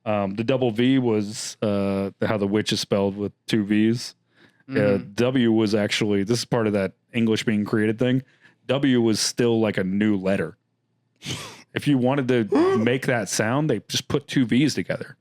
The double V was how the witch is spelled with two V's. W was actually, this is part of that English being created thing. W was still like a new letter. If you wanted to make that sound, they just put two V's together.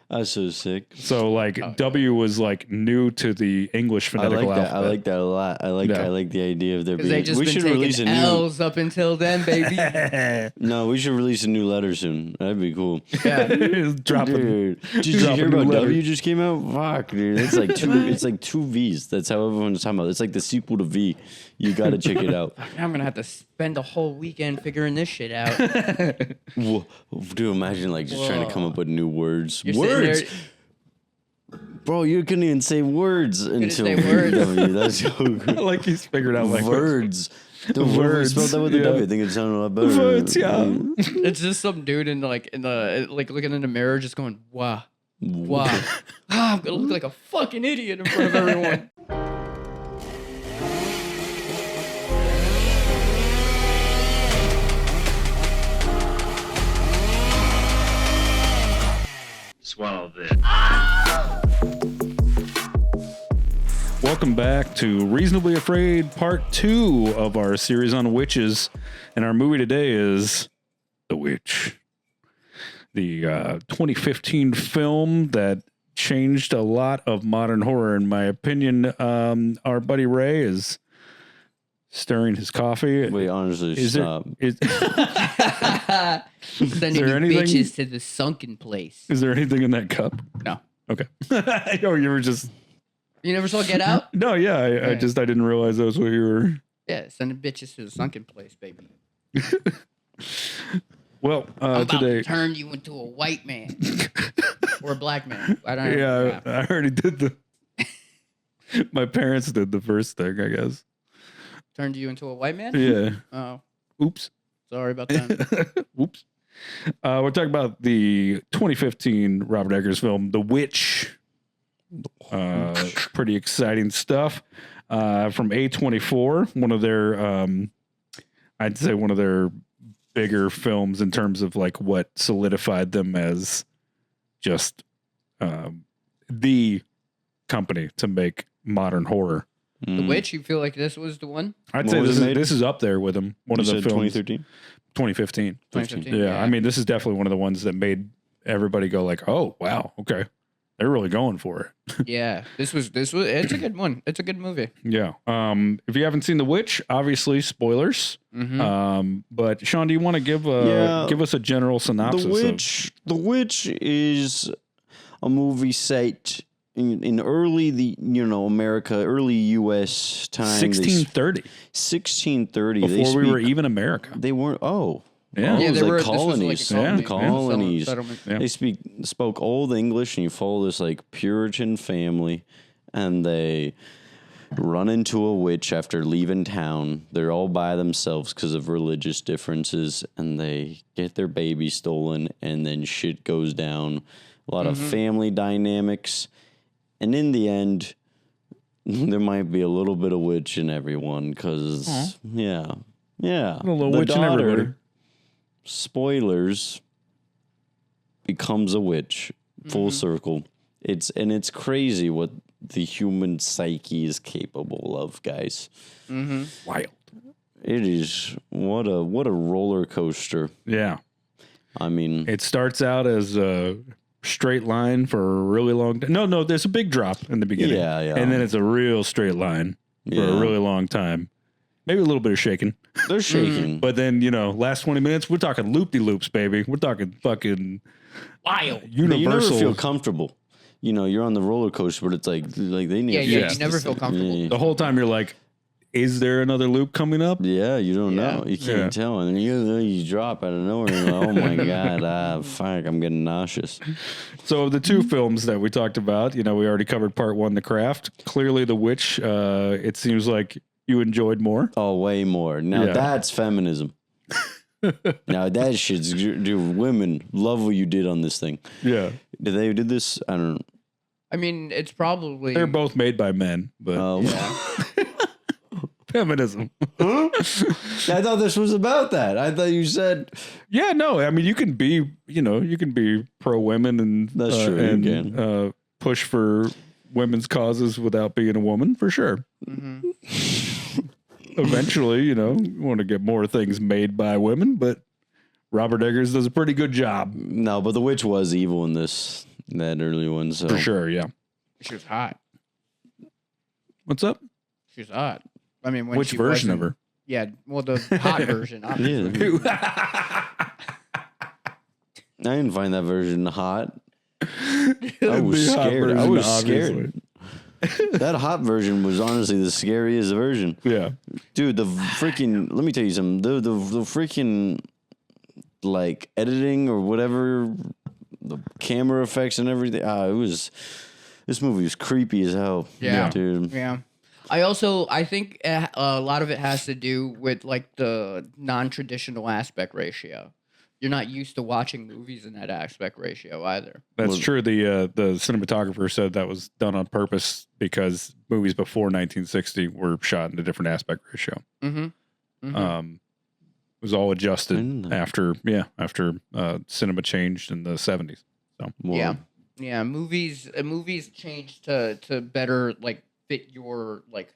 That's so sick. So like W was like new to the English phonetical alphabet. I like that a lot. I like the idea of there being. They just we should release a L's up until then, baby. No, we should release a new letter soon. That'd be cool. Yeah, dude. Did you hear about W just came out? Fuck, dude. It's like two. It's like two V's. That's how everyone's talking about. It's like the sequel to V. You got to check it out. I'm gonna have to spend a whole weekend figuring this shit out. Whoa. Dude, imagine like just trying to come up with new words. Words. Bro, you couldn't even say words until words. That's so good. Like he's figured out like words. The words spelled that with a W. I think it sounded a lot better. Words, yeah. It's just some dude in the looking in the mirror, just going, "Wow, wow, I'm gonna look like a fucking idiot in front of everyone." Swallow this. Welcome back to Reasonably Afraid Part 2 of our series on witches. And our movie today is The Witch. The 2015 film that changed a lot of modern horror, in my opinion. Our buddy Ray is stirring his coffee. Wait, honestly, stop. Sending bitches to the sunken place. Is there anything in that cup? No. Okay. Oh, you were just... You never saw Get Out? No, yeah. I didn't realize that was what you were... Yeah, sending bitches to the sunken place, baby. Well, I'm about today... to turn you into a white man. Or a black man. I don't know. Yeah, I already did the... My parents did the first thing, I guess. Turned you into a white man? Yeah. Oh. Oops. Sorry about that. Oops. We're talking about the 2015 Robert Eggers film, The Witch. Pretty exciting stuff. From A24, one of their, I'd say one of their bigger films in terms of like what solidified them as just the company to make modern horror. The Witch, you feel like this was the one? I'd say this is up there with them. One of the films. 2013? 2015. 2015. Yeah, I mean, this is definitely one of the ones that made everybody go like, "Oh, wow, okay, they're really going for it." Yeah, this was. It's a good one. It's a good movie. Yeah. If you haven't seen The Witch, obviously spoilers. But Sean, do you want to give us a general synopsis? The Witch is a movie set in early America, early U.S. time. 1630. 1630. Before we were even America. They weren't. Oh. Yeah. It was they like were colonies. Colonies. Settlement. Yeah. They spoke Old English, and you follow this like Puritan family, and they run into a witch after leaving town. They're all by themselves because of religious differences, and they get their baby stolen, and then shit goes down. A lot of family dynamics. And in the end, there might be a little bit of witch in everyone because, yeah. A little witch in everybody. Spoilers, becomes a witch, full circle. It's crazy what the human psyche is capable of, guys. Wild. It is what a roller coaster. Yeah. I mean, It starts out as a straight line for a really long time. No, there's a big drop in the beginning. Yeah. And then it's a real straight line for a really long time. Maybe a little bit of shaking. They're shaking. But then, last 20 minutes, we're talking loop-de-loops, baby. We're talking fucking wild. But you universal. never feel comfortable. You're on the roller coaster, but it's like they need. Yeah. You never feel comfortable. Yeah. The whole time you're like, is there another loop coming up? Yeah, you don't know. You can't tell. And then you drop out of nowhere and you're like, oh my God, fuck, I'm getting nauseous. So the two films that we talked about, we already covered part one, The Craft. Clearly The Witch, it seems like you enjoyed more. Oh, way more. Now that's feminism. Now that shit's, dude, women love what you did on this thing. Yeah. Did this? I don't know. I mean, it's probably... They're both made by men, but... feminism. I thought this was about that. I thought you said Yeah, no, I mean you can be pro women and That's true, you and can. push for women's causes without being a woman for sure. Eventually, you want to get more things made by women, but Robert Eggers does a pretty good job no, but the witch was evil in that early one. So for sure. Yeah. She was hot. What's up? She was hot. I mean, when Which she version of wasn't- her? Yeah, well, the hot version. Obviously. Yeah. I didn't find that version hot. I was The hot scared. I version, was obviously. scared. That hot version was honestly the scariest version. Yeah. Dude, the freaking, let me tell you something. The freaking, like, editing or whatever, the camera effects and everything. This movie was creepy as hell. Yeah. Dude. Yeah. I think a lot of it has to do with like the non-traditional aspect ratio. You're not used to watching movies in that aspect ratio either. That's true. The cinematographer said that was done on purpose because movies before 1960 were shot in a different aspect ratio. Mm-hmm. It was all adjusted didn't know. after cinema changed in the 70s. So Well, Yeah. Movies changed to better like fit your like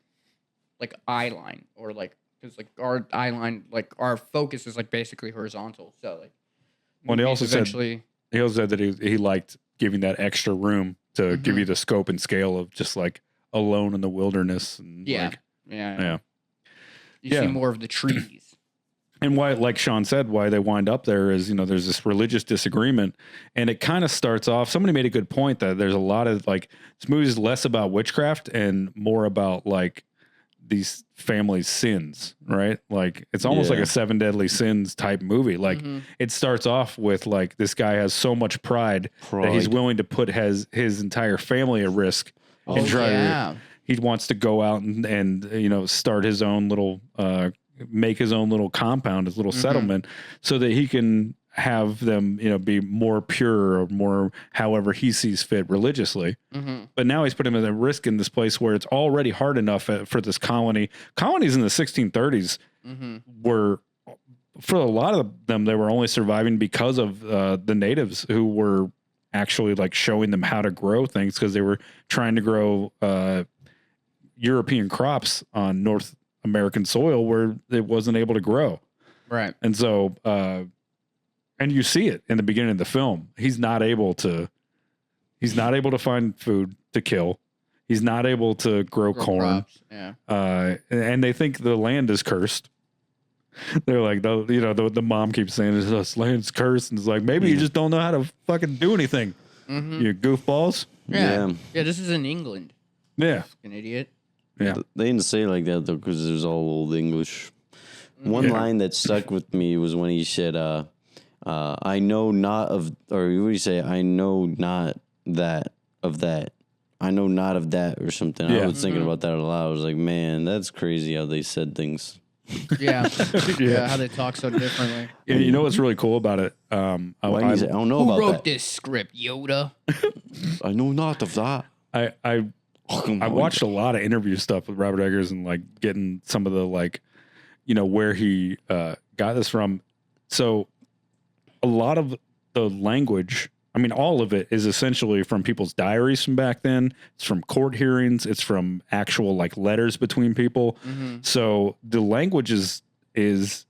eye line or like because like our eye line like our focus is like basically horizontal. So like. Well, he movies also said that he liked giving that extra room to give you the scope and scale of just like alone in the wilderness. And Yeah. like, Yeah. You Yeah. see more of the trees. and why, like Sean said, why they wind up there is, there's this religious disagreement, and it kind of starts off. Somebody made a good point that there's a lot of like this movie is less about witchcraft and more about like these families' sins, right? Like it's almost like Yeah. a 7 Deadly Sins type movie. Like it starts off with like this guy has so much pride that he's willing to put his entire family at risk and try to. He wants to go out and start his own little make his own little compound, his little settlement, so that he can have them, be more pure or more however he sees fit religiously. But now he's putting him at risk in this place where it's already hard enough for this colony. Colonies in the 1630s were, for a lot of them, they were only surviving because of the natives who were actually like showing them how to grow things because they were trying to grow European crops on North American soil where it wasn't able to grow. Right. And so, and you see it in the beginning of the film. He's not able to find food to kill. He's not able to grow corn. Crops. Yeah. And they think the land is cursed. They're like, the mom keeps saying this land's cursed. And it's like, maybe you just don't know how to fucking do anything. You goofballs. Yeah. Yeah. This is in England. Yeah. An idiot. Yeah. they didn't say it like that though because there's all old English. One line that stuck with me was when he said, I know not of, or what do you say? I know not that of that. I know not of that or something. Yeah. I was thinking about that a lot. I was like, man, that's crazy how they said things. Yeah. Yeah. How they talk so differently. Yeah, you know what's really cool about it? Why do you say, I don't know Who about wrote that. this script, Yoda? I know not of that. I watched a lot of interview stuff with Robert Eggers and like getting some of the like, where he got this from. So a lot of the language, I mean, all of it is essentially from people's diaries from back then. It's from court hearings. It's from actual like letters between people. So the language is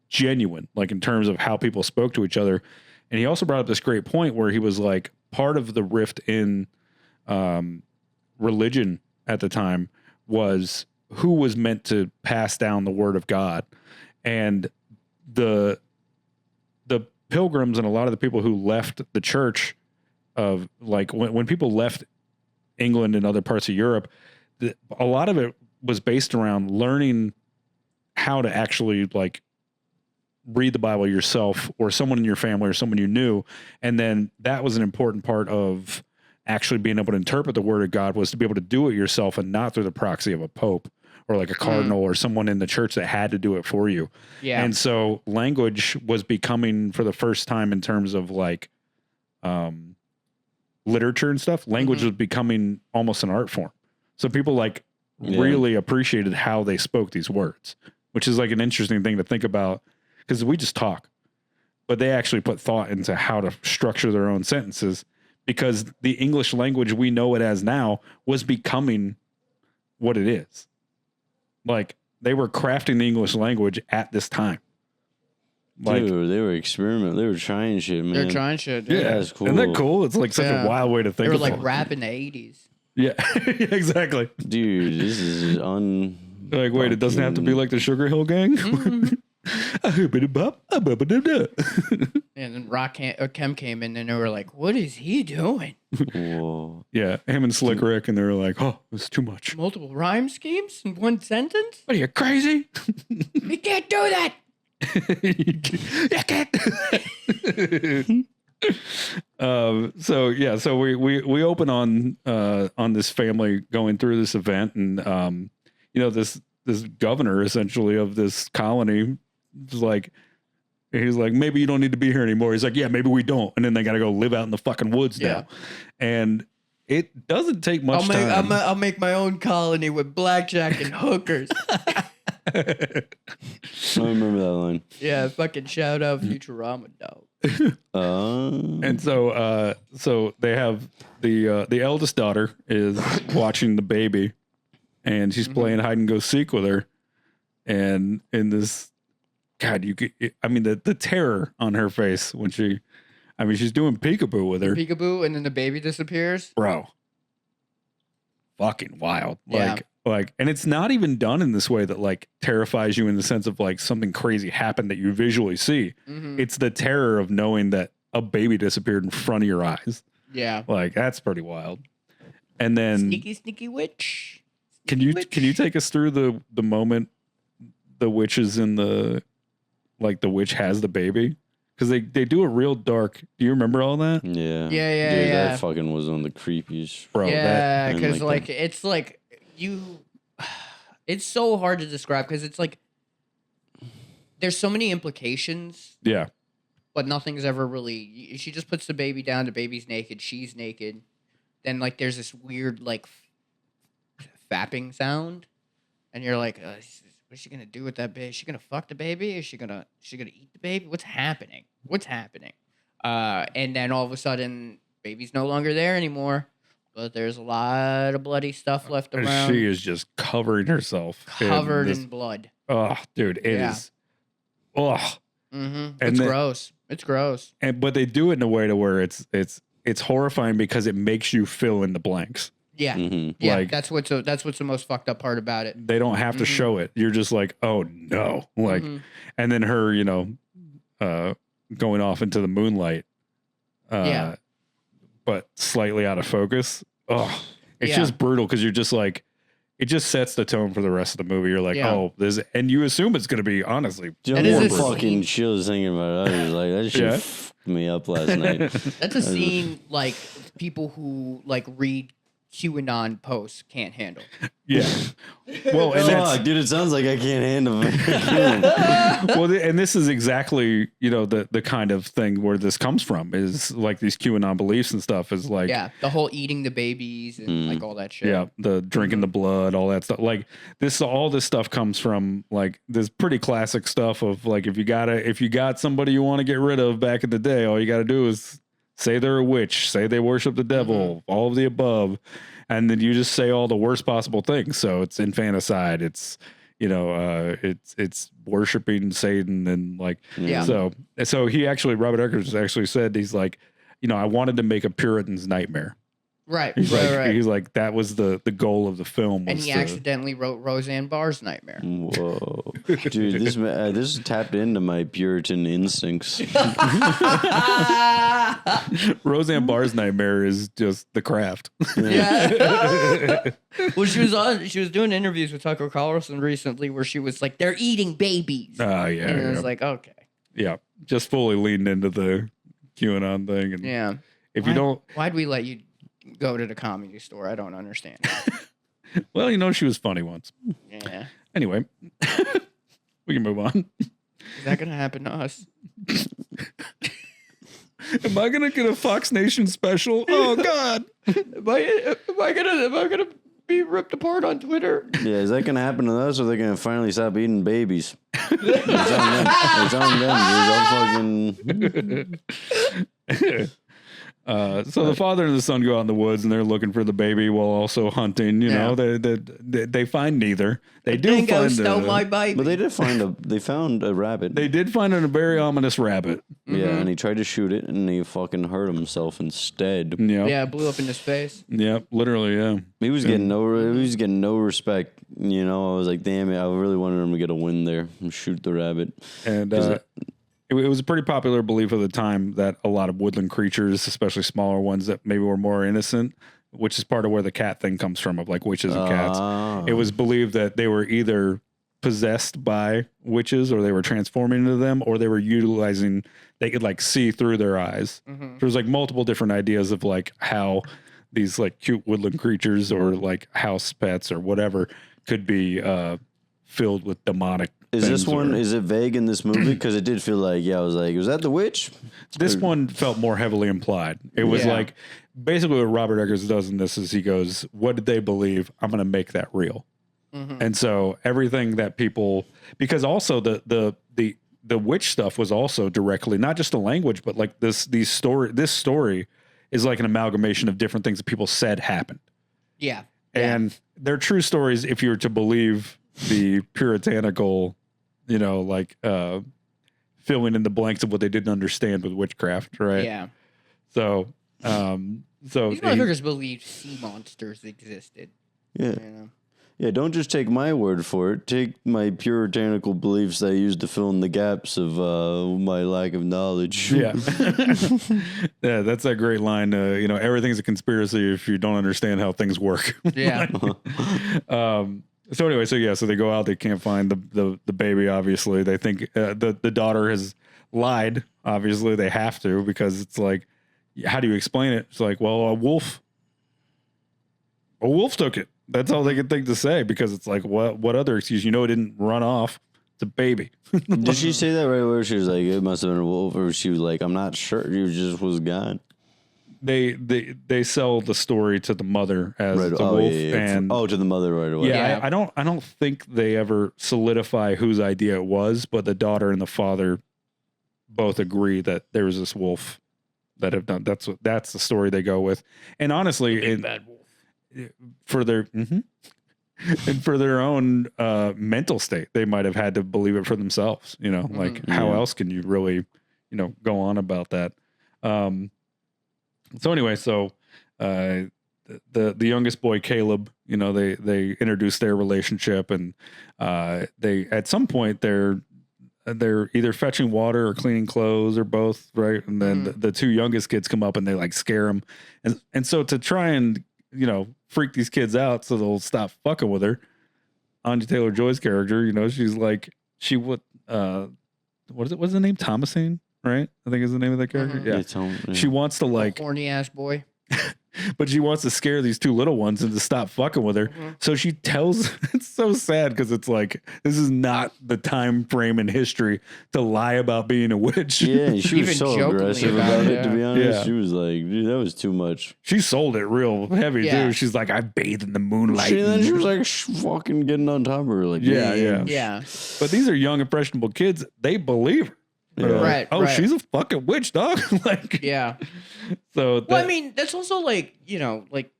genuine, like in terms of how people spoke to each other. And he also brought up this great point where he was like, part of the rift in religion at the time was who was meant to pass down the word of God. And the pilgrims and a lot of the people who left the church of like when people left England and other parts of Europe, a lot of it was based around learning how to actually like read the Bible yourself or someone in your family or someone you knew. And then that was an important part of actually being able to interpret the word of God, was to be able to do it yourself and not through the proxy of a pope or like a cardinal or someone in the church that had to do it for you. Yeah. And so language was becoming, for the first time in terms of like literature and stuff, language was becoming almost an art form. So people like really appreciated how they spoke these words, which is like an interesting thing to think about because we just talk, but they actually put thought into how to structure their own sentences because the English language we know it as now was becoming what it is. Like they were crafting the English language at this time. Like, dude, they were experimenting. They were trying shit, man. They're trying shit. yeah, that's cool. Isn't that cool? It's like such a wild way to think They were of like it. rap in the 80s. Yeah, exactly. Dude, this is Like, wait, it doesn't have to be like the Sugar Hill Gang? And then Kem came in and they were like, what is he doing? Whoa. Yeah, him and Slick Rick, and they were like, oh, it's too much. Multiple rhyme schemes in one sentence? What are you, crazy? We can't do that. You can't. So we open on this family going through this event, and this governor essentially of this colony is like, he's like, maybe you don't need to be here anymore. He's like, yeah, maybe we don't, and then they got to go live out in the fucking woods now, and it doesn't take much time. I'll make my own colony with blackjack and hookers. I remember that line. Yeah, fucking shout out Futurama, dog. And so they have the eldest daughter is watching the baby, and she's playing hide and go seek with her, and in this, God, the terror on her face when she's doing peekaboo with her, Peekaboo, and then the baby disappears. bro. Fucking wild, Yeah. Like, and it's not even done in this way that like terrifies you in the sense of like something crazy happened that you visually see. Mm-hmm. It's the terror of knowing that a baby disappeared in front of your eyes. Yeah. Like that's pretty wild. And then Sneaky witch. can you take us through the moment the witch is in the witch has the baby? Because they do it real dark. Do you remember all that? Yeah. Yeah, Dude, yeah. that fucking was on the creepiest. Bro, Yeah, and, because like, it's like it's so hard to describe because it's like there's so many implications, yeah. but nothing's ever really. She just puts the baby down. The baby's naked. She's naked. Then like there's this weird like fapping sound, and you're like, what's she gonna do with that baby? Is she gonna fuck the baby? Is she gonna eat the baby? What's happening? And then all of a sudden, baby's no longer there anymore. But there's a lot of bloody stuff left around. She is just covering herself. Covered in blood. Oh, dude, it is. Oh. Mm-hmm. And It's gross. It's gross. But they do it in a way to where it's horrifying because it makes you fill in the blanks. Yeah. Mm-hmm. Yeah. Like- that's what's the most fucked up part about it. They don't have to show it. You're just like, oh no. Like, and then her, going off into the moonlight. Yeah. But slightly out of focus. Oh, it's Yeah. just brutal because you're just like, it just sets the tone for the rest of the movie. You're like, Yeah. oh, and you assume it's going to be honestly. That is more a scene. fucking chills thinking about it. I was like, that shit Yeah. fucked me up last night. That's a scene like people who like read QAnon posts can't handle. Yeah. Well, and that's, Fuck, dude, it sounds like I can't handle it. well, and this is exactly, the kind of thing where this comes from is like these QAnon beliefs and stuff is like, Yeah, the whole eating the babies and like all that shit. yeah, the drinking the blood, all that stuff. Like all this stuff comes from like this pretty classic stuff of like, if you got somebody you want to get rid of back in the day, all you got to do is say they're a witch, say they worship the devil, all of the above. And then you just say all the worst possible things. So it's infanticide. It's, it's worshiping Satan and like, Yeah. So he actually, Robert Eggers actually said, he's like, I wanted to make a Puritan's nightmare. Right. He's right. He's like, that was the goal of the film. And he accidentally wrote Roseanne Barr's Nightmare. Whoa, dude, this tapped into my Puritan instincts. Roseanne Barr's Nightmare is just The Craft. Yeah. Well, she was doing interviews with Tucker Carlson recently where she was like, they're eating babies. Oh, yeah. And it was Yeah. like, okay. Yeah. Just fully leaned into the QAnon thing. And Yeah. if you don't, Why'd we let you go to the comedy store? I don't understand. well, she was funny once. Yeah. Anyway, we can move on. Is that going to happen to us? Am I gonna get a Fox Nation special? Oh God! Am I gonna be ripped apart on Twitter. Yeah, is that gonna happen to us, or they're gonna finally stop eating babies? It's on them. It's on them. Dude. So the father and the son go out in the woods and they're looking for the baby while also hunting. You know, they find neither. They do Dingo find stole my baby. But they found a rabbit. They did find a very ominous rabbit. Yeah, and he tried to shoot it, and he fucking hurt himself instead. Yeah, it blew up in his face. Yeah, literally. Yeah, He was getting no respect. You know, I was like, damn it, I really wanted him to get a win there and shoot the rabbit. and it was a pretty popular belief of the time that a lot of woodland creatures, especially smaller ones that maybe were more innocent, which is part of where the cat thing comes from, of like witches and cats. It was believed that they were either possessed by witches, or they were transforming into them, or they were utilizing, they could like see through their eyes. There's like multiple different ideas of like how these like cute woodland creatures or like house pets or whatever could be filled with demonic. Is this one, is it vague in this movie? Because it did feel like, I was like, was that the witch? This one felt more heavily implied. It was like, basically what Robert Eggers does in this is he goes, what did they believe? I'm going to make that real. And so everything that people, because also the witch stuff was also directly, not just the language, but like this story is like an amalgamation of different things that people said happened. Yeah. And they're true stories if you were to believe the puritanical, you know, like filling in the blanks of what they didn't understand with witchcraft, right? Yeah. So These motherfuckers believed sea monsters existed. Yeah. You know? Yeah, don't just take my word for it. Take my puritanical beliefs that I used to fill in the gaps of my lack of knowledge. Yeah. Yeah, that's a great line. You know, everything's a conspiracy if you don't understand how things work. Yeah. So anyway, so they go out, they can't find the baby, obviously. They think the daughter has lied. Obviously, they have to, because it's like, how do you explain it? It's like, well, a wolf took it. That's all they could think to say, because it's like, what other excuse? You know, it didn't run off. It's a baby. Did she say that right where she was like, it must have been a wolf, or she was like, I'm not sure, you just was gone? They sell the story to the mother as Right. the wolf, and to the mother right away. yeah, I don't think they ever solidify whose idea it was, but the daughter and the father both agree that there was this wolf that have done. That's the story they go with, and honestly, Bad wolf. for their and for their own mental state, they might have had to believe it for themselves. You know, like how else can you really, you know, go on about that? So anyway, the youngest boy, Caleb, you know, they introduce their relationship, and they at some point they're either fetching water or cleaning clothes or both, right? And then the two youngest kids come up and they like scare him, and so to try and, you know, freak these kids out so they'll stop fucking with her, Anya Taylor-Joy's character, you know, she's like, what is it? What's the name? Thomasine, right? I think is the name of that character. Yeah. She wants to like horny ass boy. But she wants to scare these two little ones and to stop fucking with her. So she tells, it's so sad because it's like, this is not the time frame in history to lie about being a witch. Yeah, she was Even so jokingly aggressive about about it, it, to be yeah. honest. Yeah. She was like, dude, that was too much. She sold it real heavy Yeah. too. She's like, I bathe in the moonlight. Then she was like fucking getting on top of her. Like, Yeah. Yeah. But these are young, impressionable kids. They believe her. They're like, Right, oh, right. she's a fucking witch, dog. Like, Yeah. so Well, I mean, that's also like, you know, like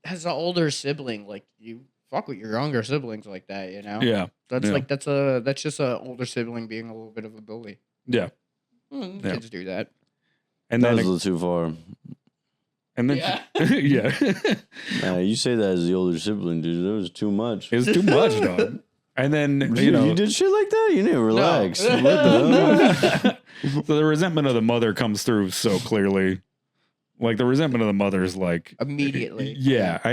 as an older sibling, like you fuck with your younger siblings like that, you know? yeah, That's yeah. like that's just an older sibling being a little bit of a bully. yeah. Kids do that. And that then, was a little too far. and then, Yeah. yeah, You say that as the older sibling, dude. That was too much. it's too much, dog. And then, you know, you did shit like that? You need to relax. What the hell? so the resentment of the mother comes through so clearly. Like the resentment of the mother is like Immediately. Yeah,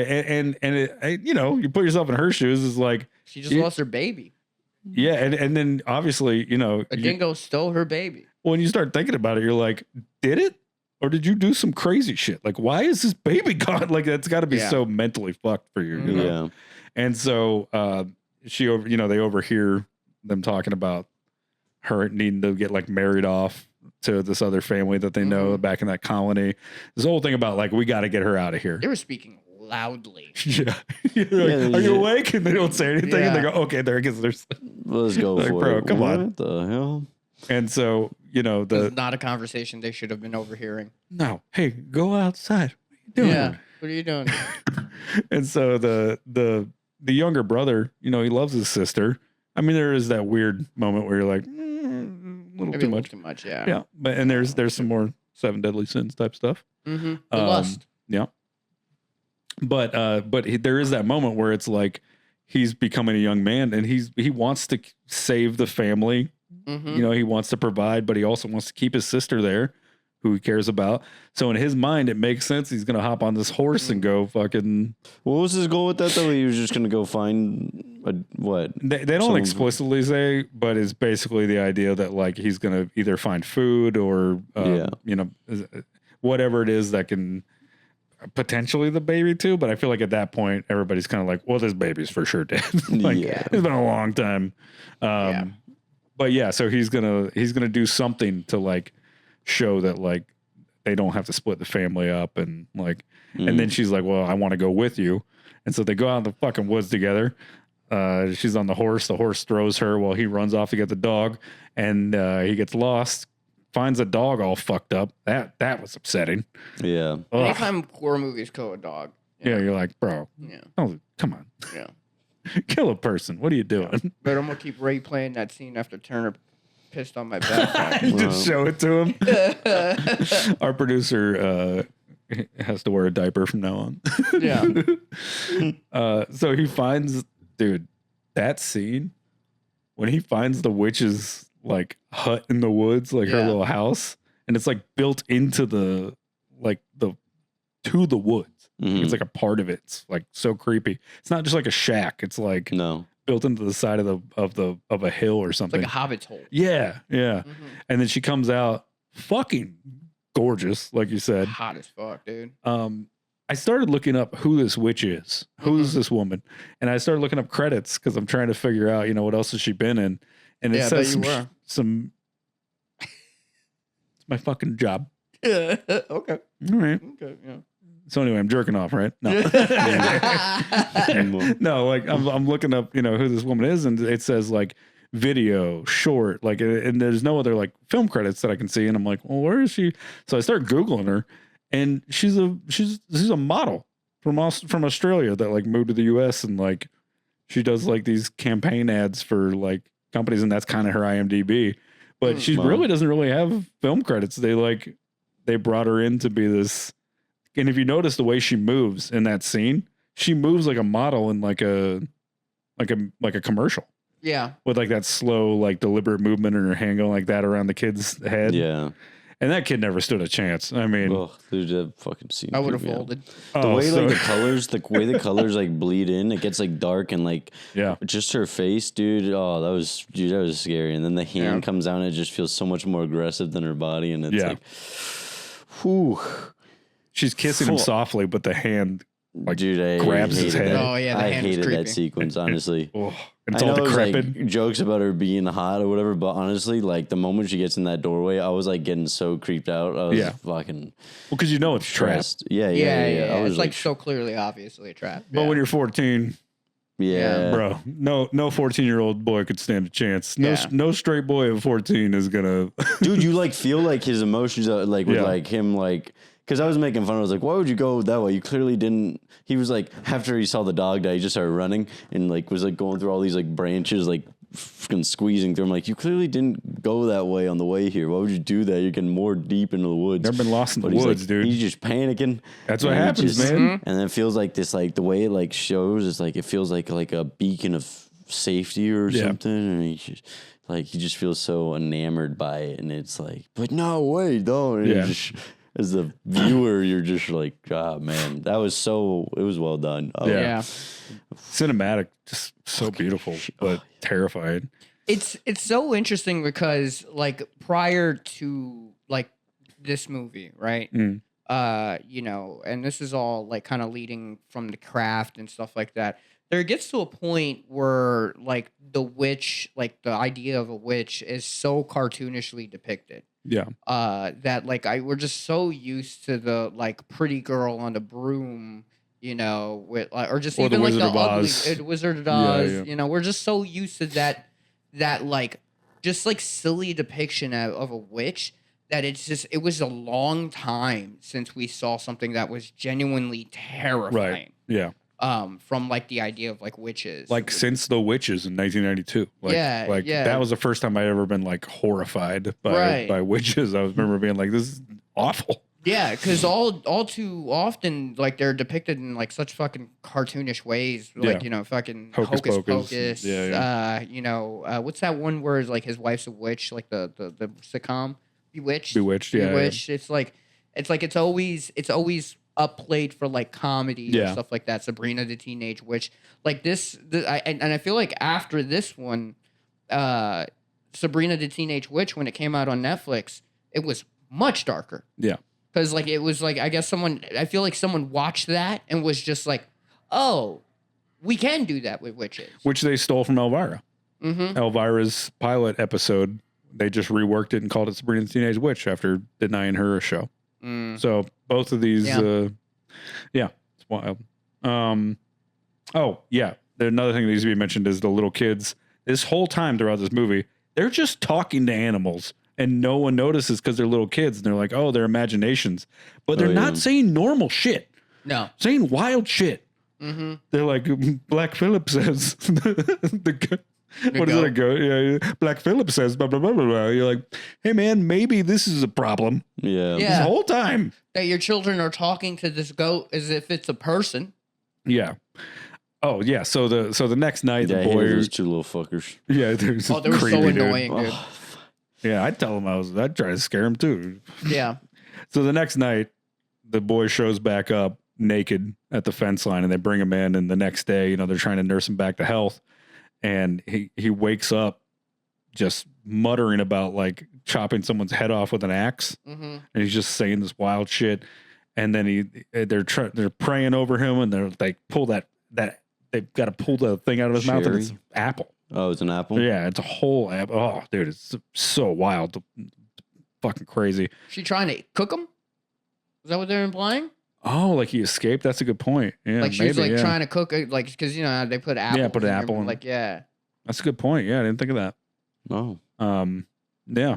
you know, you put yourself in her shoes. Is like She just lost her baby. yeah, and then obviously, you know, A dingo stole her baby. when you start thinking about it, you're like, did it, or did you do some crazy shit? Like, why is this baby gone? Like, that's got to be so mentally fucked for you. You know? Yeah. And so you know, they overhear them talking about her needing to get like married off to this other family that they know back in that colony. This whole thing about like, we got to get her out of here. They were speaking loudly. Yeah. You're like, are you awake? And they don't say anything. And they Yeah. go, okay, there it gets their Let's go Like, for bro, it. come on. What the hell? And so, It's not a conversation they should have been overhearing. no, hey, go outside. What are you doing? Yeah. What are you doing? And so the younger brother, he loves his sister. I mean, there is that weird moment where you're like, a little Maybe too a little much. too much, yeah. Yeah. But and there's some more Seven Deadly Sins type stuff. Mm-hmm. The lust. Yeah. But there is that moment where it's like he's becoming a young man and he wants to save the family. Mm-hmm. He wants to provide, but he also wants to keep his sister there, who he cares about. So in his mind, it makes sense. He's going to hop on this horse and go fucking. What was his goal with that though? He was just gonna go find what? They don't explicitly say, but it's basically the idea that like he's going to either find food or, whatever it is that can potentially the baby too. But I feel like at that point, everybody's kind of like, well, this baby's for sure dead. Like, Yeah. It's been a long time. Yeah. But yeah, so he's gonna do something to like show that like they don't have to split the family up and like, and then she's like, well, I want to go with you. And so they go out in the fucking woods together. She's on the horse. The horse throws her while he runs off to get the dog, and he gets lost. Finds a dog all fucked up. That was upsetting. Yeah. Ugh. Anytime horror movies kill a dog. Yeah, you're like, bro. Yeah. Oh, come on. Yeah. Kill a person. What are you doing? But I'm gonna keep replaying that scene after Turner pissed on my backpack. Just show it to him. Our producer has to wear a diaper from now on. Yeah. So he finds, dude, that scene when he finds the witch's like hut in the woods, like her Yeah. little house, and it's like built into the to the woods. Mhm. It's like a part of it. It's like so creepy. It's not just like a shack. It's like No. built into the side of a hill or It's something. like a hobbit's hole. Yeah. Mhm. And then she comes out fucking gorgeous, like you said. Hot as fuck, dude. I started looking up who this witch is. Who's this woman? And I started looking up credits because I'm trying to figure out, what else has she been in? And it Yeah, I says bet you were. some it's my fucking job. Okay. All right. Okay. Yeah. So anyway, I'm jerking off, right? No. No, like I'm looking up, who this woman is, and it says like video, short, like, and there's no other like film credits that I can see, and I'm like, well, where is she? So I start Googling her, and she's a model from Australia that like moved to the U.S. and like she does like these campaign ads for like companies, and that's kind of her IMDb. But she Wow. really doesn't really have film credits. They brought her in to be this. And if you notice the way she moves in that scene, she moves like a model in like a commercial Yeah. with like that slow, like deliberate movement in her hand going like that around the kid's head. Yeah. And that kid never stood a chance. I mean, Oh, dude, that fucking scene. I would have creeped me out. folded. The oh, way so- like the colors like bleed in, it gets like dark and like yeah, just her face, dude. Oh, that was scary. And then the hand comes out and it just feels so much more aggressive than her body, and it's Yeah. like, whew, she's kissing him Fuck. softly, but the hand, like, dude, I grabs his hated head. that. Oh, yeah, the I hand was hated creepy. that sequence, honestly. oh, and it's I all know it was, decrepit. like jokes about her being hot or whatever, but honestly, like the moment she gets in that doorway, I was like getting so creeped out. I was Yeah. fucking Well, because it's trapped. stressed. Yeah. Yeah. I was It's like so clearly, obviously a trap. But when you're 14, yeah. bro, no 14-year-old boy could stand a chance. Yeah. No straight boy of 14 is gonna. Dude, you like feel like his emotions are like with Yeah. like him like because I was making fun. I was like, why would you go that way? You clearly didn't. He was like after he saw the dog die, he just started running and like was like going through all these like branches, like fucking squeezing through. I'm like, you clearly didn't go that way on the way here. Why would you do that? You're getting more deep into the woods. Never been lost in the But he's woods, like, dude. He's just panicking. That's what And it happens, just- man. And then it feels like this, like the way it like shows is like it feels like a beacon of safety or Yeah. something, and he just feels so enamored by it, and it's like, but no, wait, don't. And Yeah. as the viewer, you're just like, ah, man, it was well done. Oh, Yeah. Yeah. Cinematic, just so beautiful, but terrifying. It's so interesting because like prior to like this movie, right? Mm. And this is all like kind of leading from the craft and stuff like that. There gets to a point where like the witch, like the idea of a witch is so cartoonishly depicted. Yeah, That like we're just so used to the like pretty girl on the broom, you know, with or just Or the even like Wizard the of ugly Oz. Wizard of Yeah, Oz. yeah. You know, we're just so used to that like just like silly depiction of a witch that it was a long time since we saw something that was genuinely terrifying. Right. Yeah. From like the idea of like witches, Like since The Witches in 1992. Like, Yeah, like yeah. that was the first time I ever been like horrified Right. by witches. I remember being like, this is awful. Yeah, because all too often, like they're depicted in like such fucking cartoonish ways, like Yeah. you know, fucking Hocus hocus Pocus. pocus. Yeah, You know, what's that one where like his wife's a witch, like the sitcom Bewitched. Bewitched, yeah, Bewitched. It's always upplayed for like comedy or Yeah. stuff like that. Sabrina the Teenage Witch, like this. And I feel like after this one, Sabrina the Teenage Witch, when it came out on Netflix, it was much darker. Yeah. Because like it was like I feel like someone watched that and was just like, oh, we can do that with witches. Which they stole from Elvira. Mm-hmm. Elvira's pilot episode, they just reworked it and called it Sabrina the Teenage Witch after denying her a show. So both of these, Yeah. It's wild. Oh yeah, another thing that needs to be mentioned is the little kids. This whole time throughout this movie, they're just talking to animals. And no one notices because they're little kids and they're like, oh, they're imaginations. But they're not saying normal shit. No. Saying wild shit. Mm-hmm. They're like, Black Phillip says. What is it? A goat? Yeah. Black Phillip says, blah, blah, blah, blah, blah. You're like, hey, man, maybe this is a problem. Yeah. Yeah. This whole time. That your children are talking to this goat as if it's a person. Yeah. Oh, yeah. So the next night, Yeah, the I hated boy. those two little fuckers. Yeah. They were so annoying, dude. Oh, Yeah. I'd tell him I'd try to scare him too. Yeah. So the next night, the boy shows back up naked at the fence line and they bring him in. And the next day, you know, they're trying to nurse him back to health. And he wakes up just muttering about like chopping someone's head off with an axe. Mm-hmm. And he's just saying this wild shit. And then they're praying over him and they pull that they've got to pull the thing out of his mouth and it's apple. Oh, it's an apple? Yeah, it's a whole apple. Oh, dude, it's so wild. Fucking crazy. She trying to cook him? Is that what they're implying? Oh, like he escaped? That's a good point. Yeah, Like she's maybe, like trying to cook it, like because you know how they put apple. Yeah, put an apple in. Like yeah. That's a good point. Yeah, I didn't think of that. Oh. Yeah.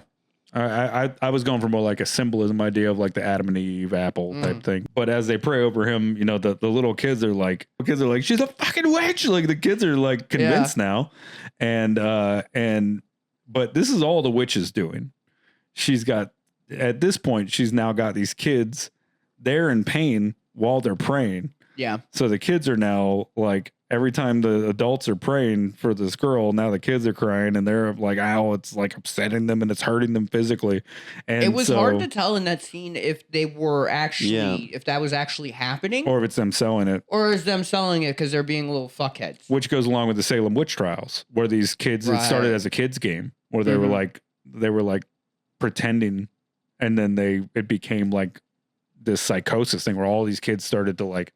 I was going for more like a symbolism idea of like the Adam and Eve apple type thing. But as they pray over him, you know, the little kids are like, she's a fucking witch. Like the kids are like convinced now. But this is all the witch is doing. At this point, she's now got these kids, they're in pain while they're praying. Yeah. So the kids are now like, every time the adults are praying for this girl, now the kids are crying and they're like, ow, it's like upsetting them and it's hurting them physically. And it was hard to tell in that scene if they were actually, if that was actually happening. Or if it's them selling it. Or is them selling it because they're being little fuckheads. Which goes along with the Salem witch trials, where these kids, it started as a kids game where they were like pretending and then it became like this psychosis thing where all these kids started to like,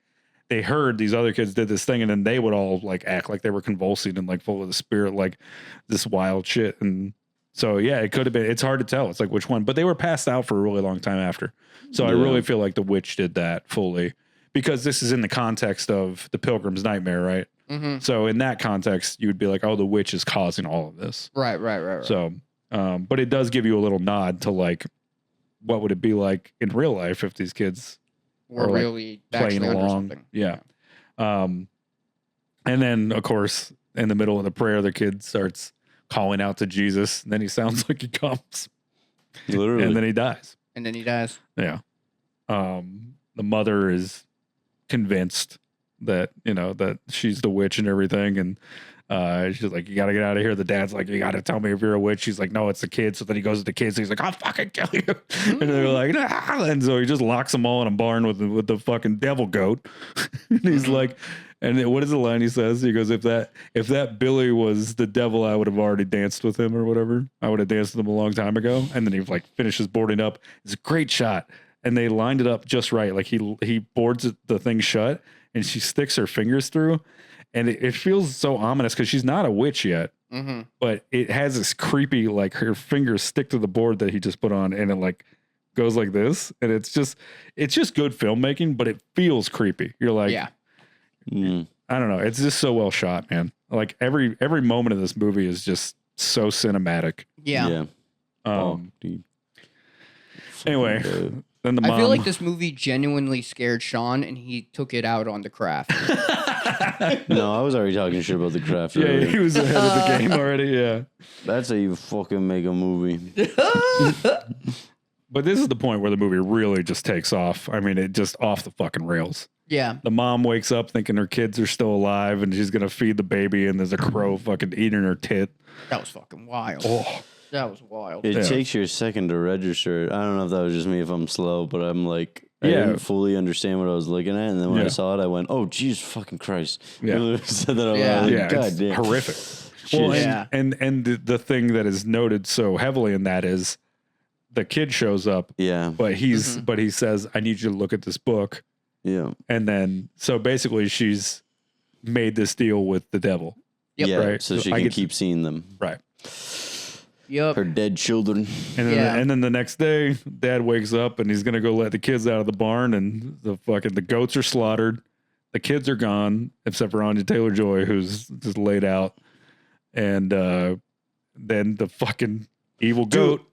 they heard these other kids did this thing and then they would all like act like they were convulsing and like full of the spirit, like this wild shit. And so, yeah, it could have been, it's hard to tell. It's like which one, but they were passed out for a really long time after. So I really feel like the witch did that fully because this is in the context of the Pilgrim's Nightmare, right? Mm-hmm. So in that context, you would be like, oh, the witch is causing all of this. Right. So, but it does give you a little nod to like, what would it be like in real life if these kids were like really playing along. something. Yeah. And then of course, in the middle of the prayer, the kid starts calling out to Jesus. And then he sounds like he comes. Literally. And then he dies. Yeah. The mother is convinced that, you know, that she's the witch and everything. And she's like, you got to get out of here. The dad's like, you got to tell me if you're a witch. She's like, no, it's the kid. So then he goes to the kids. He's like, I'll fucking kill you. And they're like, nah. And so he just locks them all in a barn with the fucking devil goat. And he's like, and then what is the line he says? He goes, if that Billy was the devil, I would have already danced with him or whatever. I would have danced with him a long time ago. And then he like finishes boarding up. It's a great shot. And they lined it up just right. Like he boards the thing shut and she sticks her fingers through. And it feels so ominous because she's not a witch yet, but it has this creepy, like her fingers stick to the board that he just put on and it like goes like this. And it's just good filmmaking, but it feels creepy. You're like, I don't know. It's just so well shot, man. Like every moment of this movie is just so cinematic. Yeah. Dude. Anyway, then the mom. I feel like this movie genuinely scared Sean, and he took it out on the craft. No, I was already talking shit about the craft. Yeah, earlier. he was ahead of the game already. Yeah. That's how you fucking make a movie. But this is the point where the movie really just takes off. I mean, it just off the fucking rails. Yeah. The mom wakes up thinking her kids are still alive and she's going to feed the baby, and there's a crow fucking eating her tit. That was fucking wild. Oh, That was wild. It Yeah. takes you a second to register. I don't know if that was just me if I'm slow, but I'm like, I Yeah. didn't fully understand what I was looking at. And then when Yeah. I saw it, I went, oh, Jesus fucking Christ. Yeah. I literally said that out Yeah. loud. yeah, God it's damn. horrific. Well, Shit. Yeah. and the thing that is noted so heavily in that is the kid shows up, Yeah. but he says, I need you to look at this book. Yeah. And then, so basically she's made this deal with the devil. Yep. Yeah. Right. So So she I can get- keep seeing them. Right. Yep. Her dead children. And then the next day, dad wakes up and he's going to go let the kids out of the barn, and the goats are slaughtered. The kids are gone, except for Anya Taylor-Joy, who's just laid out. And then the fucking evil goat.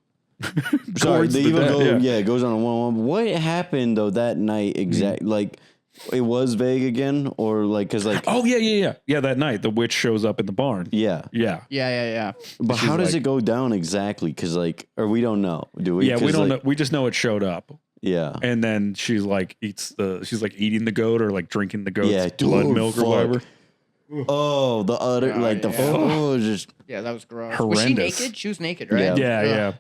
Sorry, gourds the the evil dad, goat, yeah, it goes on a 1-1. What happened, though, that night exactly? Like, it was vague again? Or, like, because, like, Oh, yeah. Yeah, that night, the witch shows up in the barn. yeah. Yeah. Yeah. But She's how does like- it go down exactly? Because, like, or we don't know, do we? Yeah, we 'Cause, don't like, know. We just know it showed up. Yeah. And then she's like eating the goat or like drinking the goat's Yeah, blood dude, milk or fuck. whatever. Oh, the utter, like, the, yeah. oh, just, Yeah, that was gross. Was she Horrendous. naked? She was naked, right? Yeah. Yeah.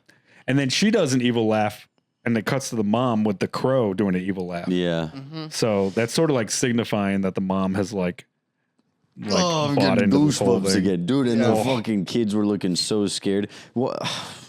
And then she does an evil laugh, and it cuts to the mom with the crow doing an evil laugh. yeah. So that's sort of like signifying that the mom has like Oh, I'm bought getting into this whole goosebumps thing. again. Dude, and Yeah. the fucking kids were looking so scared. What?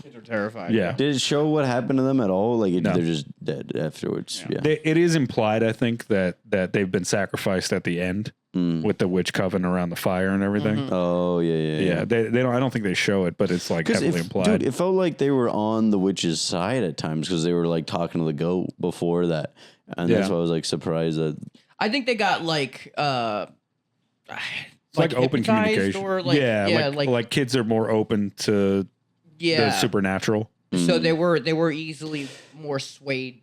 Kids are terrified. Yeah. Did it show what happened to them at all? Like, No. they're just dead afterwards. Yeah. It is implied, I think, that they've been sacrificed at the end with the witch coven around the fire and everything. Oh, yeah. Yeah, they don't. I don't think they show it, but it's like heavily implied. Dude, it felt like they were on the witch's side at times because they were like talking to the goat before that, and that's Yeah. why I was like surprised that. I think they got like it's like open hypnotized communication. or like like kids are more open to yeah. the supernatural. So they were easily more swayed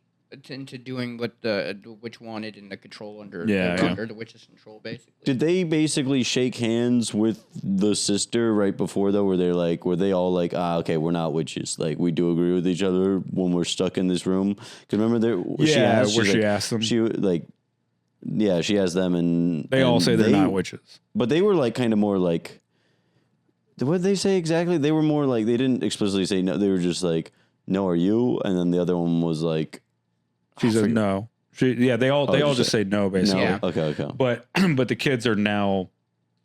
into doing what the witch wanted and the control under under the witch's control, basically. Did they basically shake hands with the sister right before though? Were they all like, okay, we're not witches. Like we do agree with each other when we're stuck in this room. Because remember she asked them. She like, yeah, she asked them and They all say they're not witches. But they were like kind of more like, what did they say exactly? They were more like, they didn't explicitly say no. They were just like, no, are you? And then the other one was like, She said no. They all just say no, basically. Yeah. Okay. But the kids are now,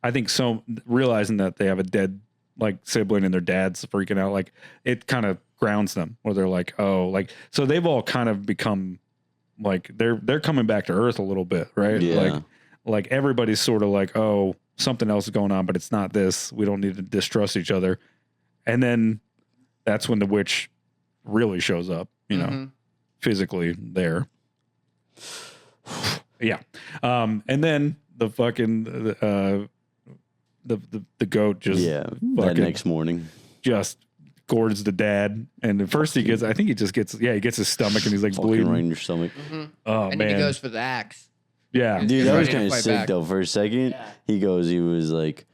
I think, so realizing that they have a dead like sibling and their dad's freaking out. Like it kind of grounds them, where they're like, oh, like so they've all kind of become like they're coming back to earth a little bit, right? Yeah. Like everybody's sort of like, oh, something else is going on, but it's not this. We don't need to distrust each other. And then that's when the witch really shows up, you know, physically there. Yeah. And then the fucking the goat just that fucking next morning. just gourds the dad, and at first he gets he gets his stomach and he's like Fucking bleeding right in your stomach. Oh And man, then he goes for the axe. yeah. Dude, He's that was ready to kind of fight sick back. though. For a second, he was like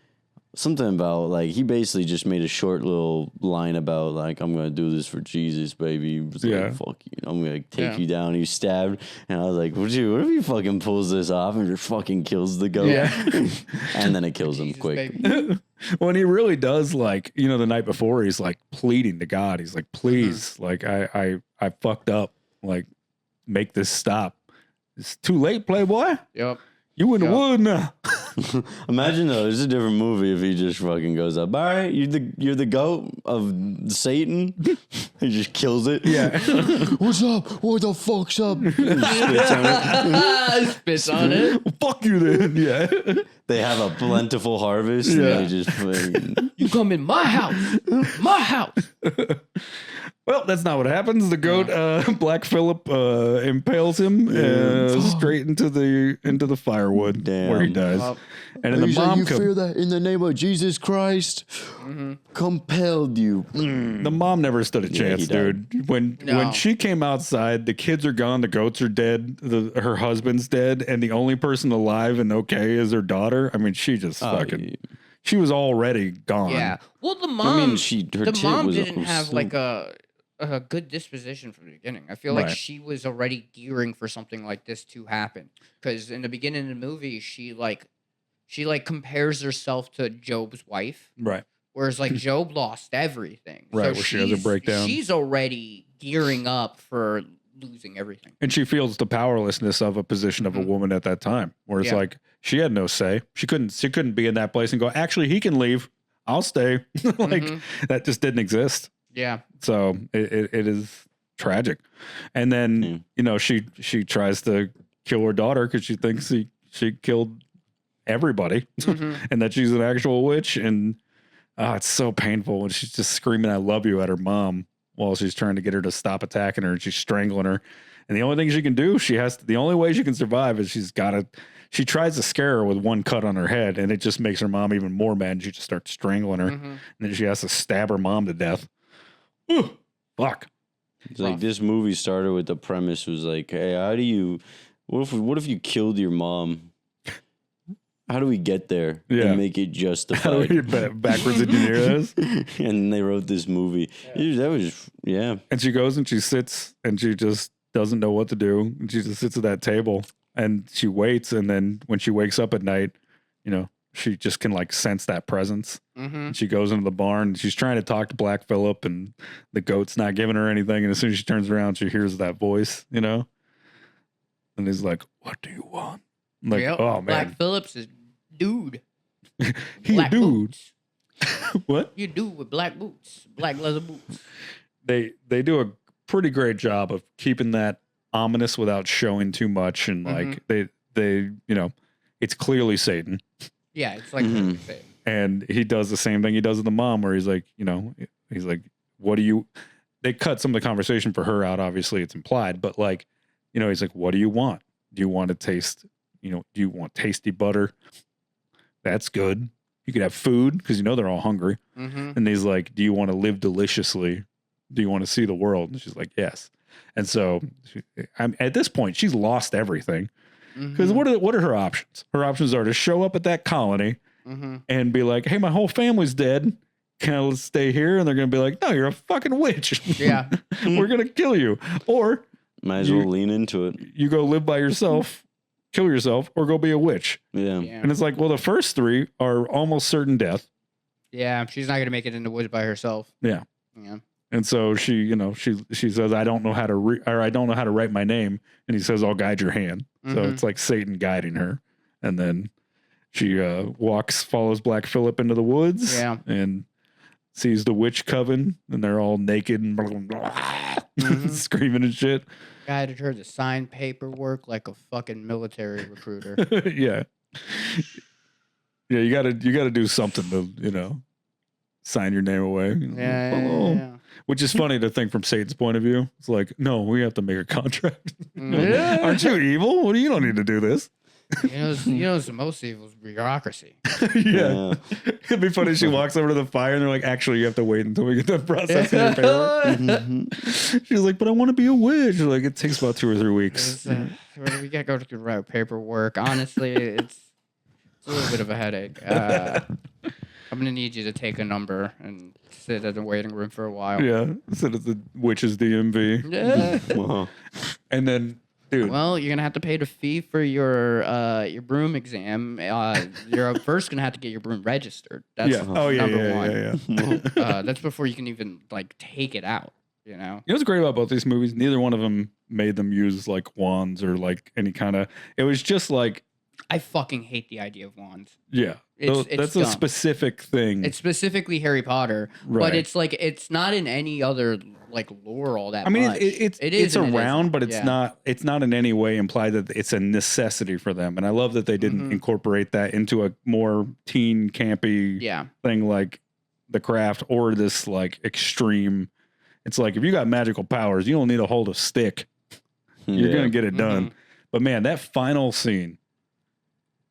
something about like he basically just made a short little line about like I'm gonna do this for Jesus, baby. He was Yeah. like, fuck you, I'm gonna take you down. He stabbed, and I was like, what if he fucking pulls this off and just fucking kills the goat? Yeah. And then it kills him Jesus, quick. baby. When he really does, like, you know, the night before he's like pleading to God. He's like, please, like I fucked up. Like, make this stop. It's too late, Playboy. Yep. You in the wood now. Imagine though, it's a different movie if he just fucking goes up. All right, you're the goat of Satan. He just kills it. Yeah. What's up? What the fuck's up? He spits on it. Spits on it. Fuck you then. Yeah. They have a plentiful harvest. Yeah. And they just fucking, You come in my house. My house. Well, that's not what happens. The goat, Black Phillip, impales him straight into the firewood where he dies. Well, And then the mom fear that in the name of Jesus Christ compelled you. The mom never stood a chance, he died. dude. When she came outside, the kids are gone, the goats are dead, her husband's dead, and the only person alive and okay is her daughter. I mean, she just she was already gone. yeah. Well, the mom. I mean, the mom didn't have like a good disposition from the beginning. I feel like she was already gearing for something like this to happen. Because in the beginning of the movie, she compares herself to Job's wife. Right. Whereas like Job lost everything. Right, So where she has a breakdown. She's already gearing up for losing everything. And she feels the powerlessness of a position of a woman at that time, where it's like she had no say. She couldn't be in that place and go, actually, he can leave. I'll stay. That just didn't exist. Yeah. So it is tragic. And then, she tries to kill her daughter because she thinks she killed everybody and that she's an actual witch. And it's so painful when she's just screaming, I love you at her mom while she's trying to get her to stop attacking her, and she's strangling her. And the only thing she can do, the only way she can survive is she tries to scare her with one cut on her head, and it just makes her mom even more mad. And she just starts strangling her. And then she has to stab her mom to death. Ooh, fuck. It's like this movie started with the premise was like, hey, what if you killed your mom? How do we get there and make it justified? How do we backwards engineer this? And they wrote this movie. That was, And she goes and she sits and she just doesn't know what to do. And she just sits at that table and she waits. And then when she wakes up at night, she just can like sense that presence. And she goes into the barn and she's trying to talk to Black Phillip, and the goat's not giving her anything. And as soon as she turns around, she hears that voice, and he's like, what do you want? I'm like, oh man. Black Phillips is dude. He a dude. What? You dude with black boots, black leather boots. They do a pretty great job of keeping that ominous without showing too much, and like they it's clearly Satan. Yeah, it's like Satan. And he does the same thing he does with the mom, where he's like, what do you? They cut some of the conversation for her out. Obviously, it's implied, but like, he's like, what do you want? Do you want to taste? Do you want tasty butter? That's good. You could have food because they're all hungry. And he's like, do you want to live deliciously? Do you want to see the world? And she's like, yes. And so at this point, she's lost everything. Because what are her options? Her options are to show up at that colony and be like, hey, my whole family's dead. Can I stay here? And they're going to be like, no, you're a fucking witch. Yeah. We're going to kill you. Or might as well lean into it. You go live by yourself, kill yourself, or go be a witch. Yeah. And it's like, well, the first three are almost certain death. Yeah. She's not going to make it in the woods by herself. Yeah. Yeah. And so she says, I don't know how to I don't know how to write my name. And he says, I'll guide your hand. So it's like Satan guiding her. And then she follows Black Phillip into the woods and sees the witch coven, and they're all naked and blah, blah, blah, screaming and shit. Guided her to sign paperwork like a fucking military recruiter. Yeah. Yeah, you gotta do something to, sign your name away. Yeah. Which is funny to think from Satan's point of view. It's like, no, we have to make a contract. Aren't you evil? What do you don't need to do this? The most evil is bureaucracy. Yeah. It'd be funny. She walks over to the fire and they're like, actually, you have to wait until we get the processing your paperwork. She's like, but I want to be a witch. Like, it takes about 2 or 3 weeks. We got to go through the paperwork. Honestly, it's a little bit of a headache. I'm going to need you to take a number and sit at the waiting room for a while. Yeah. Sit at the witch's DMV. Yeah. And then, dude. Well, you're going to have to pay the fee for your broom exam. You're first going to have to get your broom registered. That's number one. Yeah. That's before you can even, take it out, You know what's great about both these movies? Neither one of them made them use, wands or, any kind of... It was just, I fucking hate the idea of wands. Yeah. That's dumb. a specific thing. It's specifically Harry Potter, but it's not in any other lore all that much. It's around, but it's not in any way implied that it's a necessity for them. And I love that they didn't incorporate that into a more teen campy thing like The Craft or this extreme. It's like if you got magical powers, you don't need to hold a stick. You're gonna get it done. But man, that final scene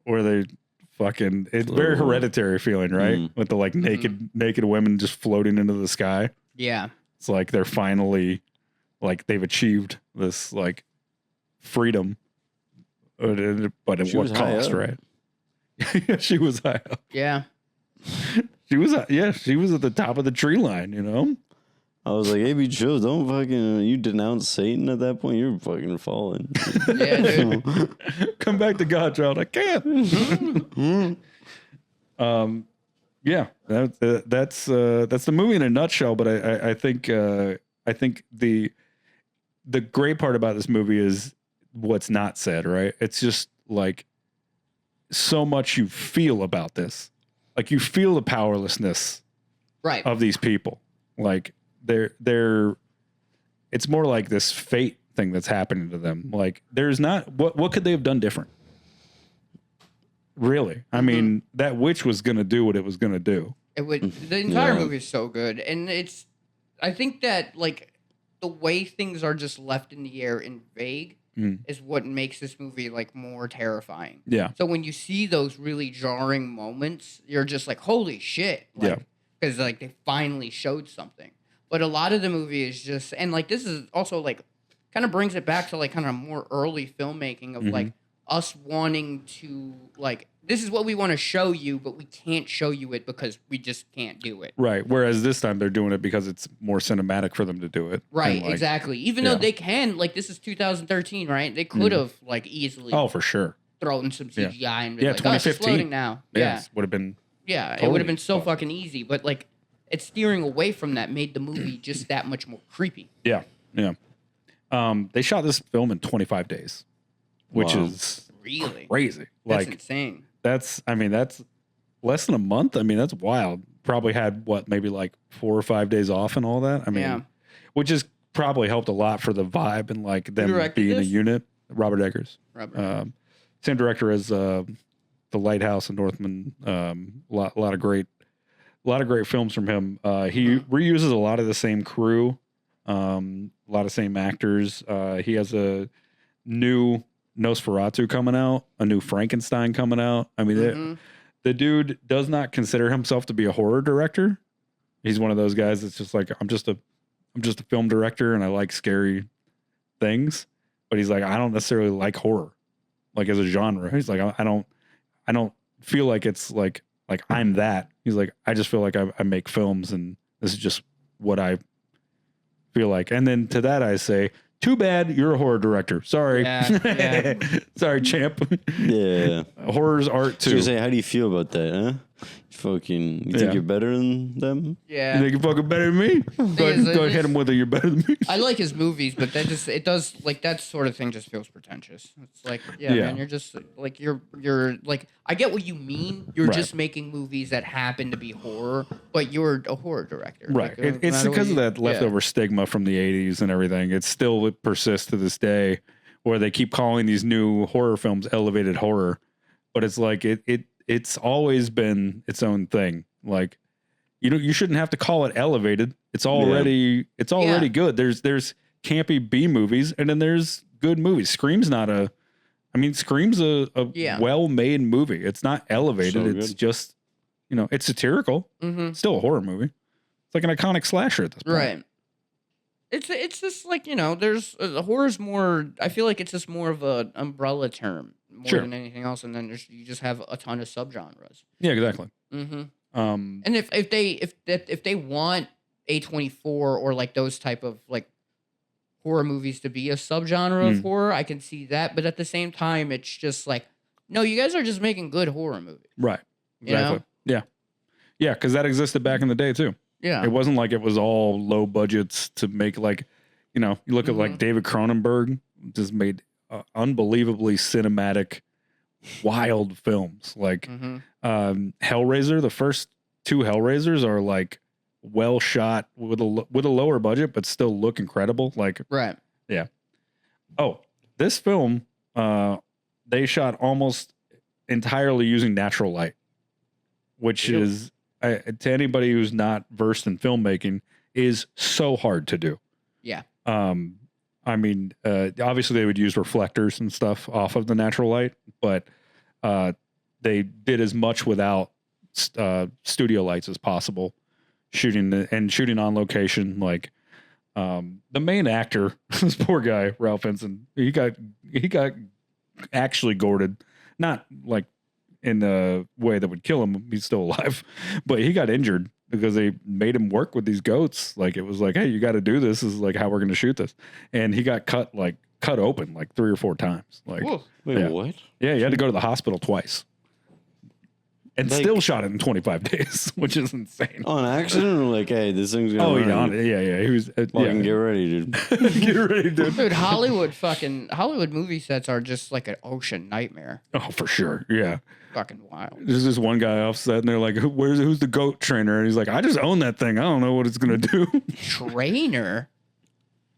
where they fucking, it's very Hereditary feeling, right? With the like naked women just floating into the sky. Yeah. It's like they're finally like they've achieved this like freedom, but at what cost, right? Yeah, she was high up. Yeah. She was at the top of the tree line, you know? I was like, hey, be chill. Don't fucking, you denounce Satan at that point. You're fucking falling. Yeah, dude. Come back to God, child. I can't. Yeah, that's the movie in a nutshell. But I think the great part about this movie is what's not said, right? It's just like so much you feel about this. Like you feel the powerlessness Right. of these people. Like they're it's more like this fate thing that's happening to them. Like there's not what could they have done different? Really? I mean, that witch was going to do what it was going to do. It would. The entire movie is so good, and I think that like the way things are just left in the air and vague is what makes this movie like more terrifying. Yeah. So when you see those really jarring moments, you're just like, holy shit! Like, because like they finally showed something. But a lot of the movie is just, and like this is also like kind of brings it back to like kind of more early filmmaking of like us wanting to like, this is what we want to show you, but we can't show you it because we just can't do it. Right. Whereas this time they're doing it because it's more cinematic for them to do it. Right. Like, exactly. Even though they can, like, this is 2013, right? They could have like easily. Oh, for sure. Thrown some CGI and been like, 2015. it's floating now. Yeah. Would have been. Yeah. Totally it would have been so fucking easy, but like, it's steering away from that made the movie just that much more creepy. Yeah. Yeah. They shot this film in 25 days, which is really crazy. That's like insane. That's less than a month. I mean, that's wild. Probably had maybe like 4 or 5 days off and all that. I mean, which has probably helped a lot for the vibe and like them being a unit. Robert Eggers. Same director as The Lighthouse and Northman. A lot of great films from him. He reuses a lot of the same crew, a lot of same actors. He has a new Nosferatu coming out, a new Frankenstein coming out. I mean, the dude does not consider himself to be a horror director. He's one of those guys that's just like, I'm just a film director and I like scary things. But he's like, I don't necessarily like horror, like as a genre. He's like, I don't feel like it's like I'm that. He's like, I just feel like I make films and this is just what I feel like. And then to that I say, too bad you're a horror director. Sorry. Yeah. Sorry, champ. Yeah. Horror's art too. So you say, how do you feel about that, huh? You think you're better than them? Yeah. You think you're fucking better than me? Go ahead, hit him with it. You're better than me. I like his movies, but it does like that sort of thing just feels pretentious. It's like, man, you're just like you're like, I get what you mean. You're just making movies that happen to be horror, but you're a horror director. Right. Like, It's because of that leftover stigma from the 80s and everything. It still persists to this day where they keep calling these new horror films elevated horror, but it's like it's always been its own thing. Like, you shouldn't have to call it elevated. It's already good. There's campy B movies and then there's good movies. Scream's a well-made movie. It's not elevated. So it's just, it's satirical. It's still a horror movie. It's like an iconic slasher at this point. Right. It's just like, there's horror's more, I feel like it's just more of an umbrella term more than anything else. And then you just have a ton of subgenres. Yeah, exactly. And if they want A24 or like those type of like horror movies to be a subgenre of horror, I can see that. But at the same time, it's just like, no, you guys are just making good horror movies. Right. Exactly. Yeah. Yeah. Cause that existed back in the day too. Yeah. It wasn't like it was all low budgets to make like, you look at like David Cronenberg just made unbelievably cinematic, wild films. Like Hellraiser, the first two Hellraisers are like well shot with a lower budget, but still look incredible. Like, right. Yeah. Oh, this film, they shot almost entirely using natural light, which is to anybody who's not versed in filmmaking is so hard to do. Yeah. I mean, obviously they would use reflectors and stuff off of the natural light, but they did as much without studio lights as possible, shooting on location. Like the main actor, this poor guy Ralph Ensign, he got actually gored, not like in a way that would kill him. He's still alive, but he got injured because they made him work with these goats. Like it was like, hey, you got to do this. This is like how we're going to shoot this. And he got cut open like 3 or 4 times. Like, Whoa. Wait, what? Yeah, he had to go to the hospital twice. And Like- still shot it in 25 days, which is insane. On accident or like, hey, this thing's gonna Oh, run. yeah. He was, Fucking get ready, dude. get ready, dude. Dude, Hollywood movie sets are just like an ocean nightmare. Oh, for sure. Yeah. Fucking wild. There's this one guy offset, and they're like, who's the goat trainer? And he's like, I just own that thing. I don't know what it's going to do. Trainer?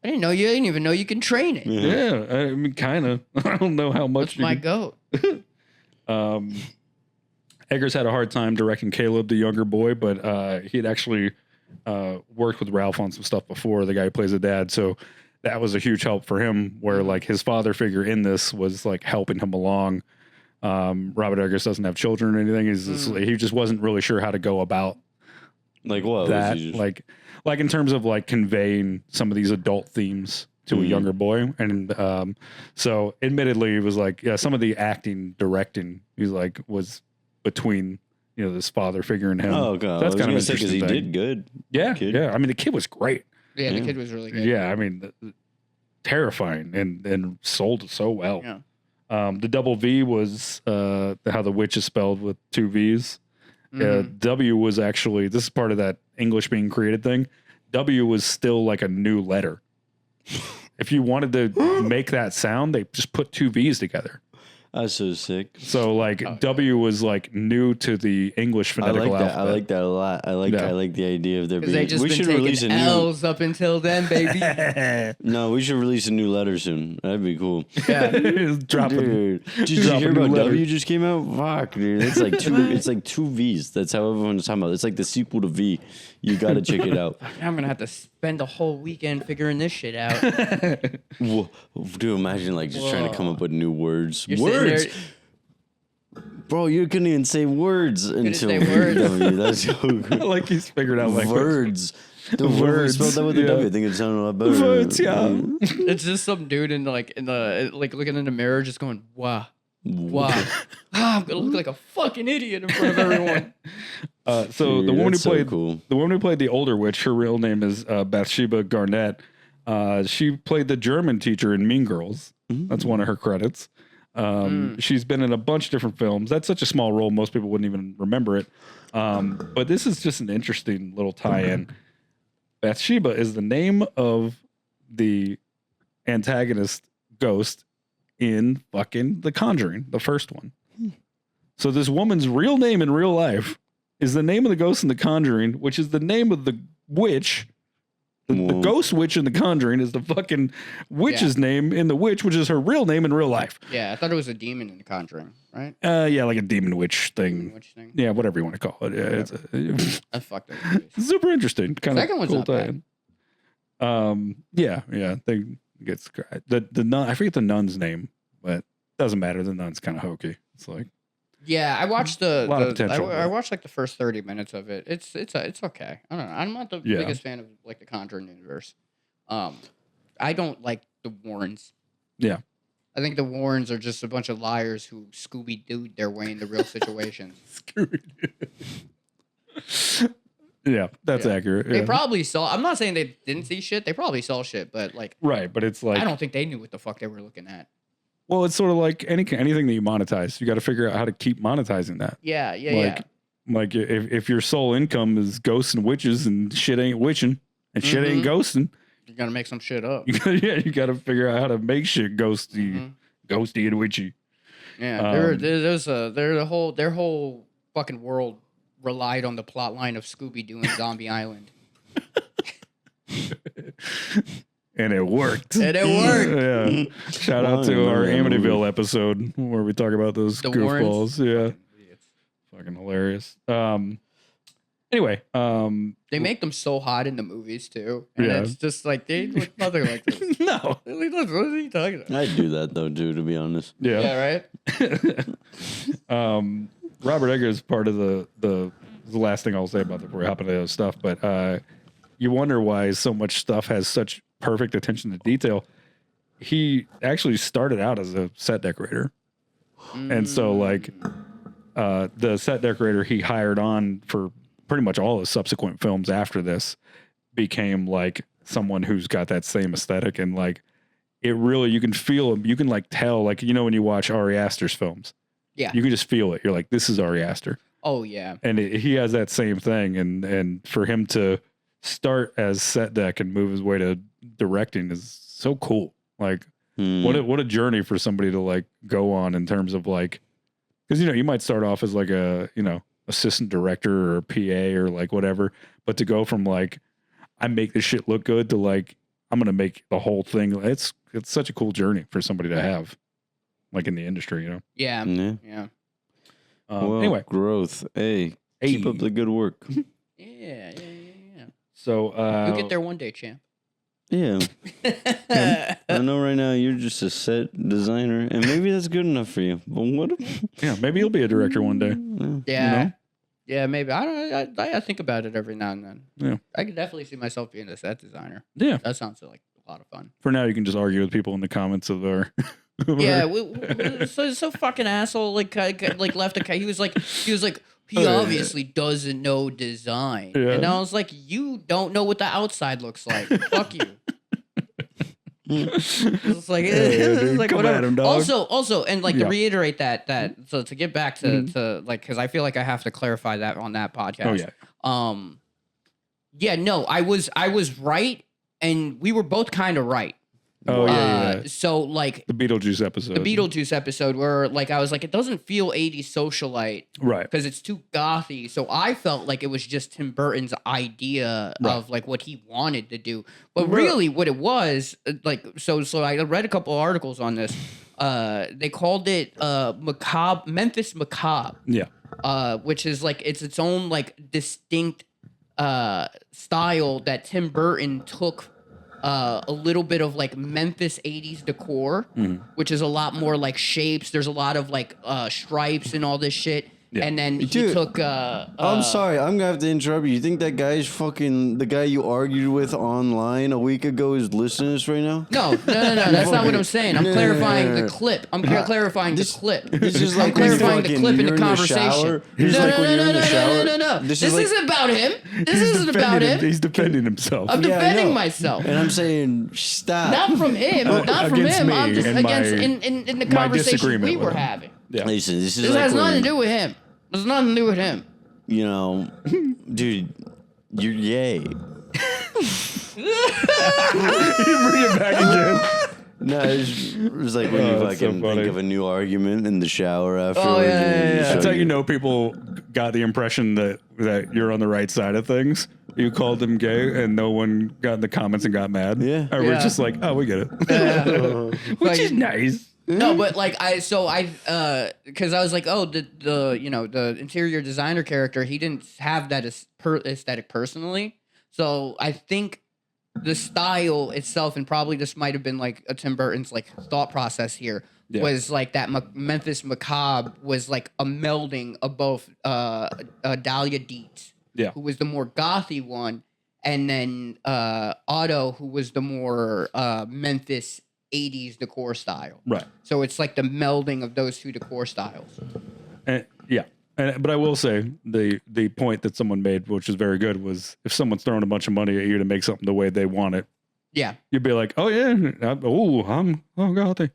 I didn't even know you can train it. Yeah. I mean, kind of. I don't know how much. That's my goat. Eggers had a hard time directing Caleb, the younger boy, but he had actually worked with Ralph on some stuff before, the guy who plays the dad. So that was a huge help for him, where like his father figure in this was like helping him along. Robert Eggers doesn't have children or anything. He just wasn't really sure how to go about Like what? that. Was he just- Like in terms of like conveying some of these adult themes to a younger boy. And so admittedly, it was like, yeah, some of the acting, directing, he's like, was between, this father figure and him. Oh god, That's kind of because interesting he thing. did good. Yeah, Kid. yeah. I mean, the kid was great. Yeah, Yeah. the kid was really good. Yeah, I mean, terrifying and sold so well. Yeah. The double V was how the witch is spelled with 2 V's. Mhm. W was actually, this is part of that English being created thing. W was still like a new letter. If you wanted to make that sound, they just put 2 V's together. That's so sick. So like W was like new to the English I phonetical like that. alphabet. I like that a lot. I like the idea of there Because being. they just We been should taking release a new. L's up until then, baby. No, we should release a new letter soon. That'd be cool. Yeah. Dropping. Dude, did you Drop a hear new about letter. W just came out? Fuck, dude. It's like two. It's like 2 V's. That's how everyone's talking about. It's like the sequel to V. You got to check it out. I'm gonna have to spend the whole weekend figuring this shit out. Whoa. Dude, imagine like just trying to come up with new words. You're sitting Words, there- bro. You couldn't even say words until say words. W. That's so good. Like he's figured out like Words. Dude, what if we Words, spelled that with a yeah. W? I think it sounded a lot better. Words, yeah. It's just some dude in the looking in the mirror, just going, "Wow, wow, I'm gonna look like a fucking idiot in front of everyone." So Dude, the woman who that's so played cool. the woman who played the older witch, her real name is Bathsheba Garnett. She played the German teacher in Mean Girls. That's one of her credits. She's been in a bunch of different films. That's such a small role, most people wouldn't even remember it. But this is just an interesting little tie-in. Bathsheba is the name of the antagonist ghost in fucking The Conjuring, the first one. So this woman's real name in real life is the name of the ghost in The Conjuring, which is the name of the witch. The Whoa. ghost witch in The Conjuring is the fucking witch's name in The Witch, which is her real name in real life. Yeah, I thought it was a demon in The Conjuring, right? Yeah, like a demon witch thing. Which thing? Yeah, whatever you want to call it. Yeah, it's I fucked up. super interesting. Kind Second of one's cool not bad. tie-in. Yeah. They get the nun. I forget the nun's name, but doesn't matter. The nun's kind of hokey. It's like Yeah, I watched A lot of potential, I but- watched like the first 30 minutes of it. It's okay. I don't know. I'm not the Yeah. biggest fan of like the Conjuring universe. I don't like the Warrens. Yeah. I think the Warrens are just a bunch of liars who Scooby Dooed their way into real situations. yeah, that's Yeah. accurate. They Yeah. probably saw. I'm not saying they didn't see shit. They probably saw shit, but like Right, but it's like I don't think they knew what the fuck they were looking at. well, it's sort of like anything that you monetize. You got to figure out how to keep monetizing that. Yeah, yeah, Like- Like if your sole income is ghosts and witches and shit ain't witching and shit ain't ghosting, You gotta make some shit up. you got to figure out how to make shit ghosty, ghosty and witchy. Yeah, their whole fucking world relied on the plot line of Scooby Doo and Zombie Island. And it worked. And it worked. Yeah. Shout out to our Amityville episode where we talk about those The goofballs. Warrens. Yeah. Fucking hilarious. Anyway, They make them so hot in the movies too, and Yeah. it's just like they look nothing like this. no. They're like, what are you talking about? I'd do that though, too, to be honest. Yeah. Yeah, right. Robert Eggers part of the last thing I'll say about before we hop into the other stuff, but you wonder why so much stuff has such perfect attention to detail. He actually started out as a set decorator. And so like the set decorator he hired on for pretty much all his subsequent films after this became like someone who's got that same aesthetic, and like it really, you can feel him, you can like tell, like, you know, when you watch Ari Aster's films, Yeah. you can just feel it. You're like, this is Ari Aster. Oh yeah. And he has that same thing, and for him to start as set deck and move his way to directing is so cool. Like what a journey for somebody to like go on in terms of like, because, you know, you might start off as like a, you know, assistant director or PA or like whatever, but to go from like, I make this shit look good to like, I'm going to make the whole thing. It's such a cool journey for somebody to have, like, in the industry, you know? Yeah. Yeah. Yeah. Well, Anyway. growth. Hey, keep up the good work. Yeah. So, You'll get there one day, champ. Yeah. I know right now you're just a set designer, and maybe that's good enough for you. But what? yeah, maybe you'll be a director one day. Yeah. You know? Yeah, maybe. I think about it every now and then. Yeah. I could definitely see myself being a set designer. Yeah. That sounds like a lot of fun. For now, you can just argue with people in the comments of our. Yeah, so fucking asshole like left a he was like he obviously doesn't know design, Yeah. and I was like, you don't know what the outside looks like. Fuck you. It's like, dude, like come whatever. at him, dog. Also, and like Yeah. to reiterate that so to get back to like, because I feel like I have to clarify that on that podcast. Oh, yeah. Yeah, no, I was right, and we were both kind of right. Oh, yeah. So like The Beetlejuice episode. the Beetlejuice episode where like I was like, it doesn't feel 80s socialite Right. because it's too gothy. So I felt like it was just Tim Burton's idea of like what he wanted to do. But really what it was like, so I read a couple of articles on this. They called it Memphis Macabre. Yeah. Which is like its own like distinct style that Tim Burton took a little bit of like Memphis 80s decor, which is a lot more like shapes. There's a lot of like stripes and all this shit. Yeah. And then he Dude, took I'm sorry, I'm gonna have to interrupt you. You think that guy's fucking the guy you argued with online a week ago is listening to this right now? No, that's not what I'm saying. I'm No, clarifying no. the clip. I'm clarifying the clip. This is I'm like when you clarifying the fucking- clip in you're the in the shower. conversation. This is like when you're in the shower. No. This This is like- isn't about him. This He's isn't about defending him. He's defending himself. I'm Yeah, I defending know. myself. And I'm saying stop. Not from him. Not from Against him. me I'm just and against my- in the my conversation disagreement we with were him. having. Yeah. Listen, this is This like has nothing when, to do with him. There's nothing to do with him. you know, dude, you're yay. You bring it back again. No, it's like when you Oh, that's so fucking funny. think of a new argument in the shower afterwards. Oh, yeah, and yeah. show That's how you know people got the impression that you're on the right side of things. You called them gay, and no one got in the comments and got mad. Yeah. Or we're Yeah. just like, oh, we get it, which Like- is nice. No, but like because I was like, oh, the interior designer character, he didn't have that aesthetic personally. So I think the style itself, and probably this might have been like a Tim Burton's like thought process here, Yeah. was like that Memphis Macabre was like a melding of both Dahlia Dietz, Yeah. who was the more gothy one, and then Otto, who was the more Memphis 80s decor style. Right. So it's like the melding of those two decor styles. And, yeah. But I will say the point that someone made, which is very good, was if someone's throwing a bunch of money at you to make something the way they want it, Yeah. you'd be like, oh yeah, gothy.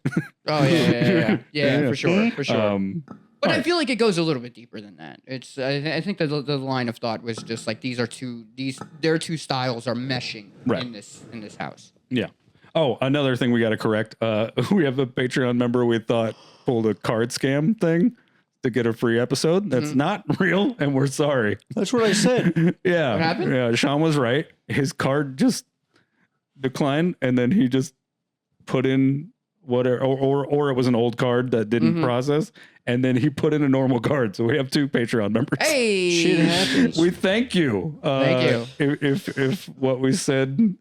Oh yeah. Yeah, for sure. But I Alright. feel like it goes a little bit deeper than that. It's I think that the line of thought was just like their two styles are meshing Right. in this house. Yeah. Oh, another thing we got to correct. We have a Patreon member we thought pulled a card scam thing to get a free episode. That's not real, and we're sorry. That's what I said. Yeah. What happened? Yeah, Sean was right. His card just declined, and then he just put in whatever, or it was an old card that didn't process, and then he put in a normal card. So we have 2 Patreon members. Hey, Shit happens. We thank you. Thank you. If what we said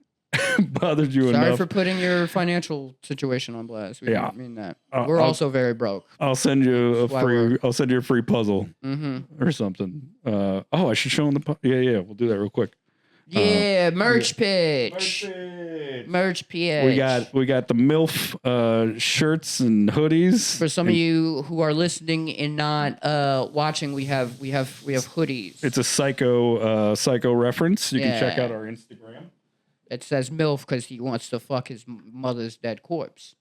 bothered you sorry enough, for putting your financial situation on blast. We Yeah. didn't mean that. We're also very broke. I'll send you a Why free. we're- I'll send you a free puzzle Mm-hmm. or something. I should show him the. Yeah. We'll do that real quick. Yeah, merch pitch. Merch pitch. We got the MILF shirts and hoodies. For some of you who are listening and not watching, we have hoodies. It's a psycho reference. You can check Yeah. out our Instagram It says MILF because he wants to fuck his mother's dead corpse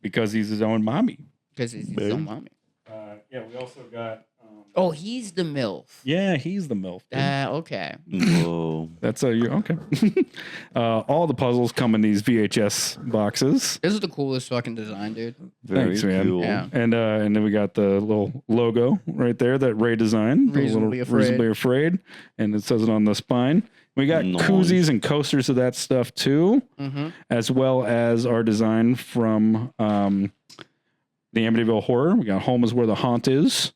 because he's his own mommy. because he's his own mommy. Yeah, we also got. Oh, he's the MILF. Yeah, he's the MILF. dude. Okay. Whoa. That's you okay. All the puzzles come in these VHS boxes. This is the coolest fucking design, dude. Very Thanks, man. cool. Yeah. And then we got the little logo right there that Ray designed. The little Reasonably Afraid. And it says it on the spine. We got Nice. koozies and coasters of that stuff too, Mm-hmm. as well as our design from the Amityville Horror. We got Home is Where the Haunt Is.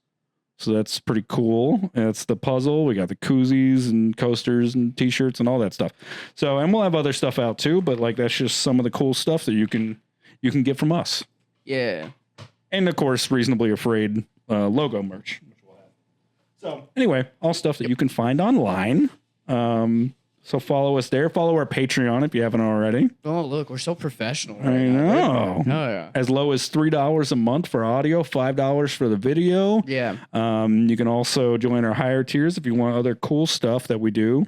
So that's pretty cool. That's the puzzle. We got the koozies and coasters and t-shirts and all that stuff. So, and we'll have other stuff out too, but like that's just some of the cool stuff that you can get from us. Yeah. And of course, Reasonably Afraid logo merch, which we'll have. So anyway, all stuff that you can find online. So follow us there. Follow our Patreon if you haven't already. Oh, look, we're so professional. I know. Oh, yeah. As low as $3 a month for audio, $5 for the video. Yeah. You can also join our higher tiers if you want other cool stuff that we do.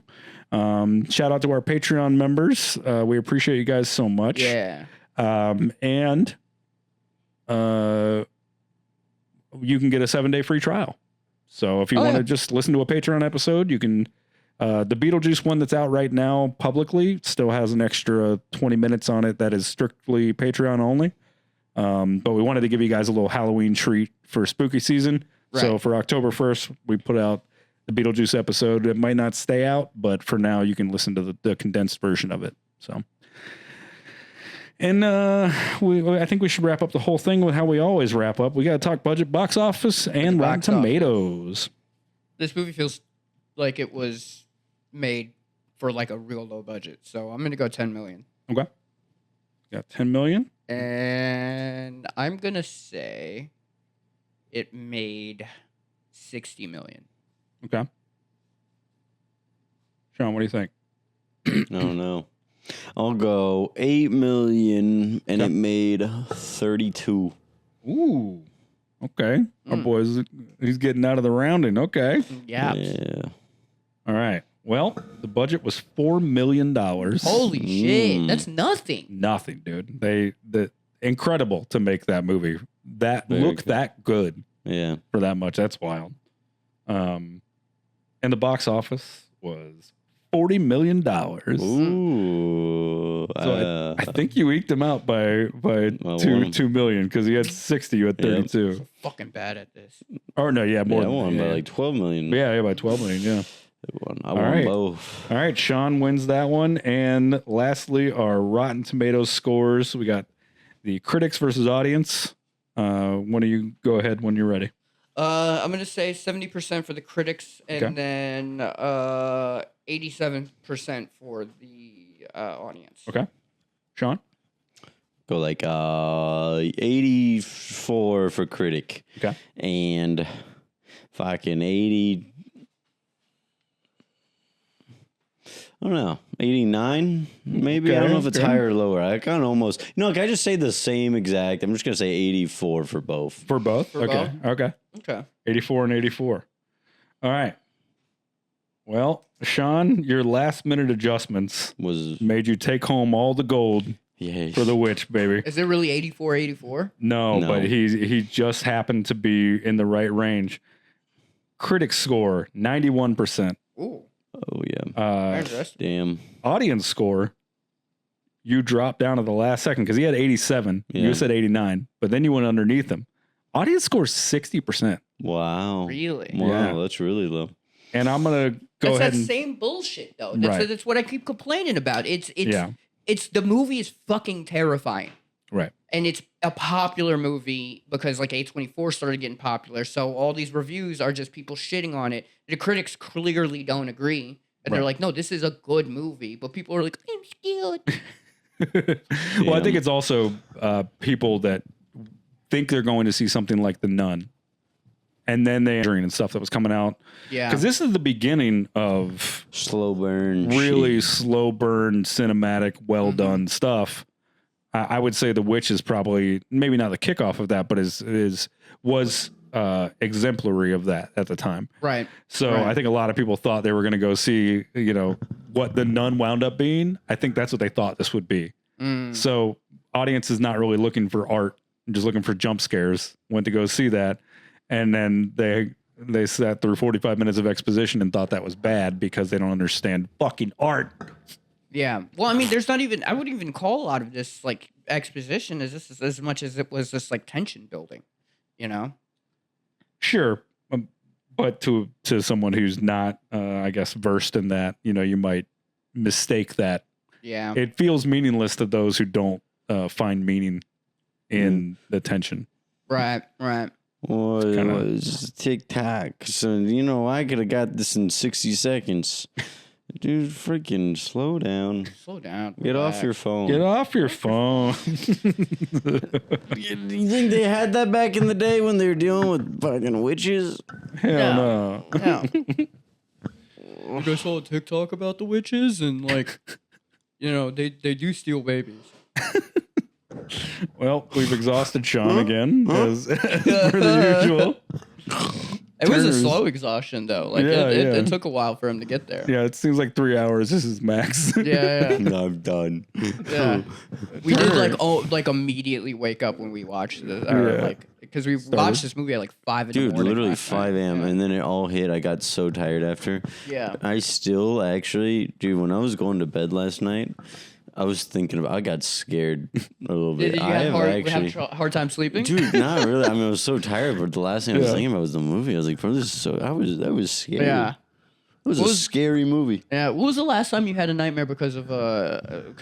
Shout out to our Patreon members. We appreciate you guys so much. Yeah. And you can get a 7-day free trial. So if you want to just listen to a Patreon episode, you can. The Beetlejuice one that's out right now publicly still has an extra 20 minutes on it that is strictly Patreon only. But we wanted to give you guys a little Halloween treat for spooky season. Right. So for October 1st, we put out the Beetlejuice episode. It might not stay out, but for now you can listen to the condensed version of it. So, and I think we should wrap up the whole thing with how we always wrap up. We got to talk budget, box office, and Rotten Box office. Tomatoes. This movie feels like it was made for like a real low budget. So I'm going to go 10 million. Okay. Got 10 million. And I'm going to say it made 60 million. Okay. Sean, what do you think? I don't know. I'll go 8 million and it made 32. Ooh. Okay. Our boy's he's getting out of the rounding. Okay. Yeah. Yeah. All right. Well, the budget was $4 million. Holy shit. That's nothing. Nothing, dude. The incredible to make that movie. That Very look good. that good Yeah. for that much. That's wild. And the box office was $40 million. Ooh. So I think you eked him out by Well, 2 million because he had 60, you had 32. So fucking bad at this. Or no, yeah, more I than won that. by like 12 million. Yeah, by 12 million, yeah. I won right. both. All right, Sean wins that one. And lastly, our Rotten Tomatoes scores. We got the critics versus audience. Why don't you go ahead when you're ready? I'm going to say 70% for the critics and Okay. then 87% for the audience. Okay. Sean? Go like 84 for critic. Okay. And fucking 80. I don't know. 89 maybe. I don't know if it's Okay. higher or lower. I kind of almost. Can I just say the same exact? I'm just going to say 84 for both. For both? For okay. Okay. Okay. 84 and 84. All right. Well, Sean, your last minute adjustments Was made you take home all the gold yes. for the witch, baby. Is it really 84? No, No. but he just happened to be in the right range. Critic score 91%. Ooh. Oh yeah. Interesting. Damn. Audience score, you dropped down to the last second because he had 87. Yeah. You said 89, but then you went underneath him. Audience score 60%. Wow. Really? Wow, Yeah. that's really low. And I'm gonna go It's ahead that and same bullshit though. Right. That's what I keep complaining about. It's Yeah. it's the movie is fucking terrifying. Right. And it's a popular movie because like A24 started getting popular. So all these reviews are just people shitting on it. The critics clearly don't agree. And they're Right. like, no, this is a good movie. But people are like, I'm scared. Well, I think it's also people that think they're going to see something like The Nun. And then they and stuff that was coming out. Yeah. Because this is the beginning of Slow burn. really shit. slow burn, cinematic, well done stuff. I would say The Witch is probably maybe not the kickoff of that, but was exemplary of that at the time. Right. So Right. I think a lot of people thought they were going to go see, what The Nun wound up being. I think that's what they thought this would be. So audience is not really looking for art, just looking for jump scares. Went to go see that, and then they sat through 45 minutes of exposition and thought that was bad because they don't understand fucking art. Yeah. Well, I mean, there's not even, I wouldn't even call a lot of this like exposition as much as it was just like tension building, Sure. But to someone who's not, I guess, versed in that, you might mistake that. Yeah. It feels meaningless to those who don't find meaning in the tension. Right. Right. Well, it kinda- was TikTok. So, I could have got this in 60 seconds. Dude, freaking slow down. Slow down. Get off relax. your phone. Get off your phone. You think they had that back in the day when they were dealing with fucking witches? Hell no. No. You guys saw a TikTok about the witches and like, they do steal babies. Well, we've exhausted Sean again, as per the usual. It was a Turner's- slow exhaustion though. Like Yeah, it yeah. took a while for him to get there. Yeah, it seems like 3 hours. This is max. Yeah. No, I'm done. Yeah. We did like immediately wake up when we watched it, or Yeah. like because we watched this movie at like 5 in the Dude, morning. literally last night. 5 a.m. Yeah. And then it all hit. I got so tired after. Yeah. I still actually, dude, when I was going to bed last night, I was thinking about, I got scared a little bit. Did you I have hard time sleeping? Dude, not really. I mean, I was so tired, but the last thing I was Yeah. thinking about was the movie. I was like, bro, this is so, that was scary. Yeah. It was What a was- scary movie. Yeah. What was the last time you had a nightmare because of a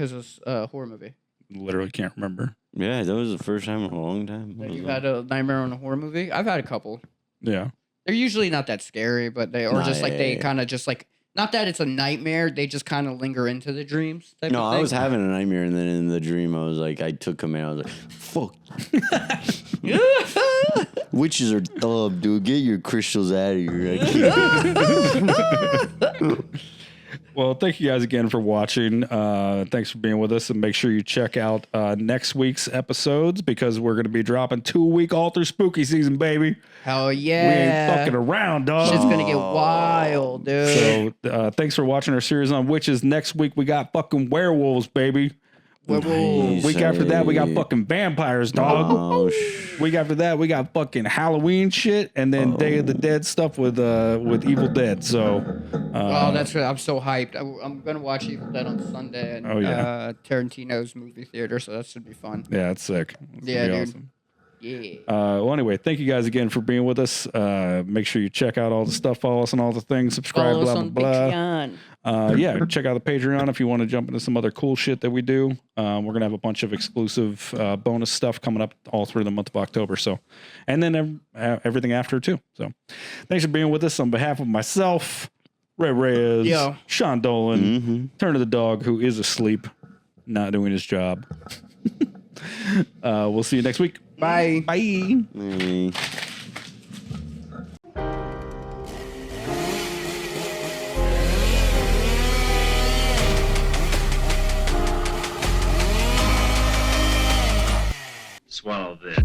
horror movie? Literally can't remember. Yeah, that was the first time in a long time. That you had a nightmare on a horror movie? I've had a couple. Yeah. They're usually not that scary, but they Nah, just like they yeah. kind of just like not that it's a nightmare. They just kind of linger into the dreams. Type No, of I thing. was having a nightmare, and then in the dream, I was like, I took him in. I was like, fuck. Witches are dumb, dude. Get your crystals out of here. I can't. Well, thank you guys again for watching. Thanks for being with us, and make sure you check out next week's episodes because we're going to be dropping 2-week all through spooky season, baby. Hell We yeah! ain't fucking around, dog. Shit's gonna get wild, dude. So thanks for watching our series on witches. Next week we got fucking werewolves, baby. Werewolves. Week after that we got fucking vampires, dog. Oh, Week after that we got fucking Halloween shit, and then Day of the Dead stuff with Evil Dead. So Oh, that's good. I'm so hyped. I'm gonna watch Evil Dead on Sunday at Oh, yeah. Tarantino's movie theater, so that should be fun. yeah, it's sick. It's Yeah, gonna be dude. awesome. Yeah. Well, anyway, thank you guys again for being with us. Make sure you check out all the stuff, follow us on all the things, subscribe, Follow us blah, on blah, blah. Patreon. Yeah, check out the Patreon if you want to jump into some other cool shit that we do. We're going to have a bunch of exclusive bonus stuff coming up all through the month of October. So, and then everything after too. So thanks for being with us on behalf of myself, Ray Reyes, Yo. Sean Dolan, Turn to the dog who is asleep, not doing his job. We'll see you next week. Bye. Bye. Mm. Swallow this.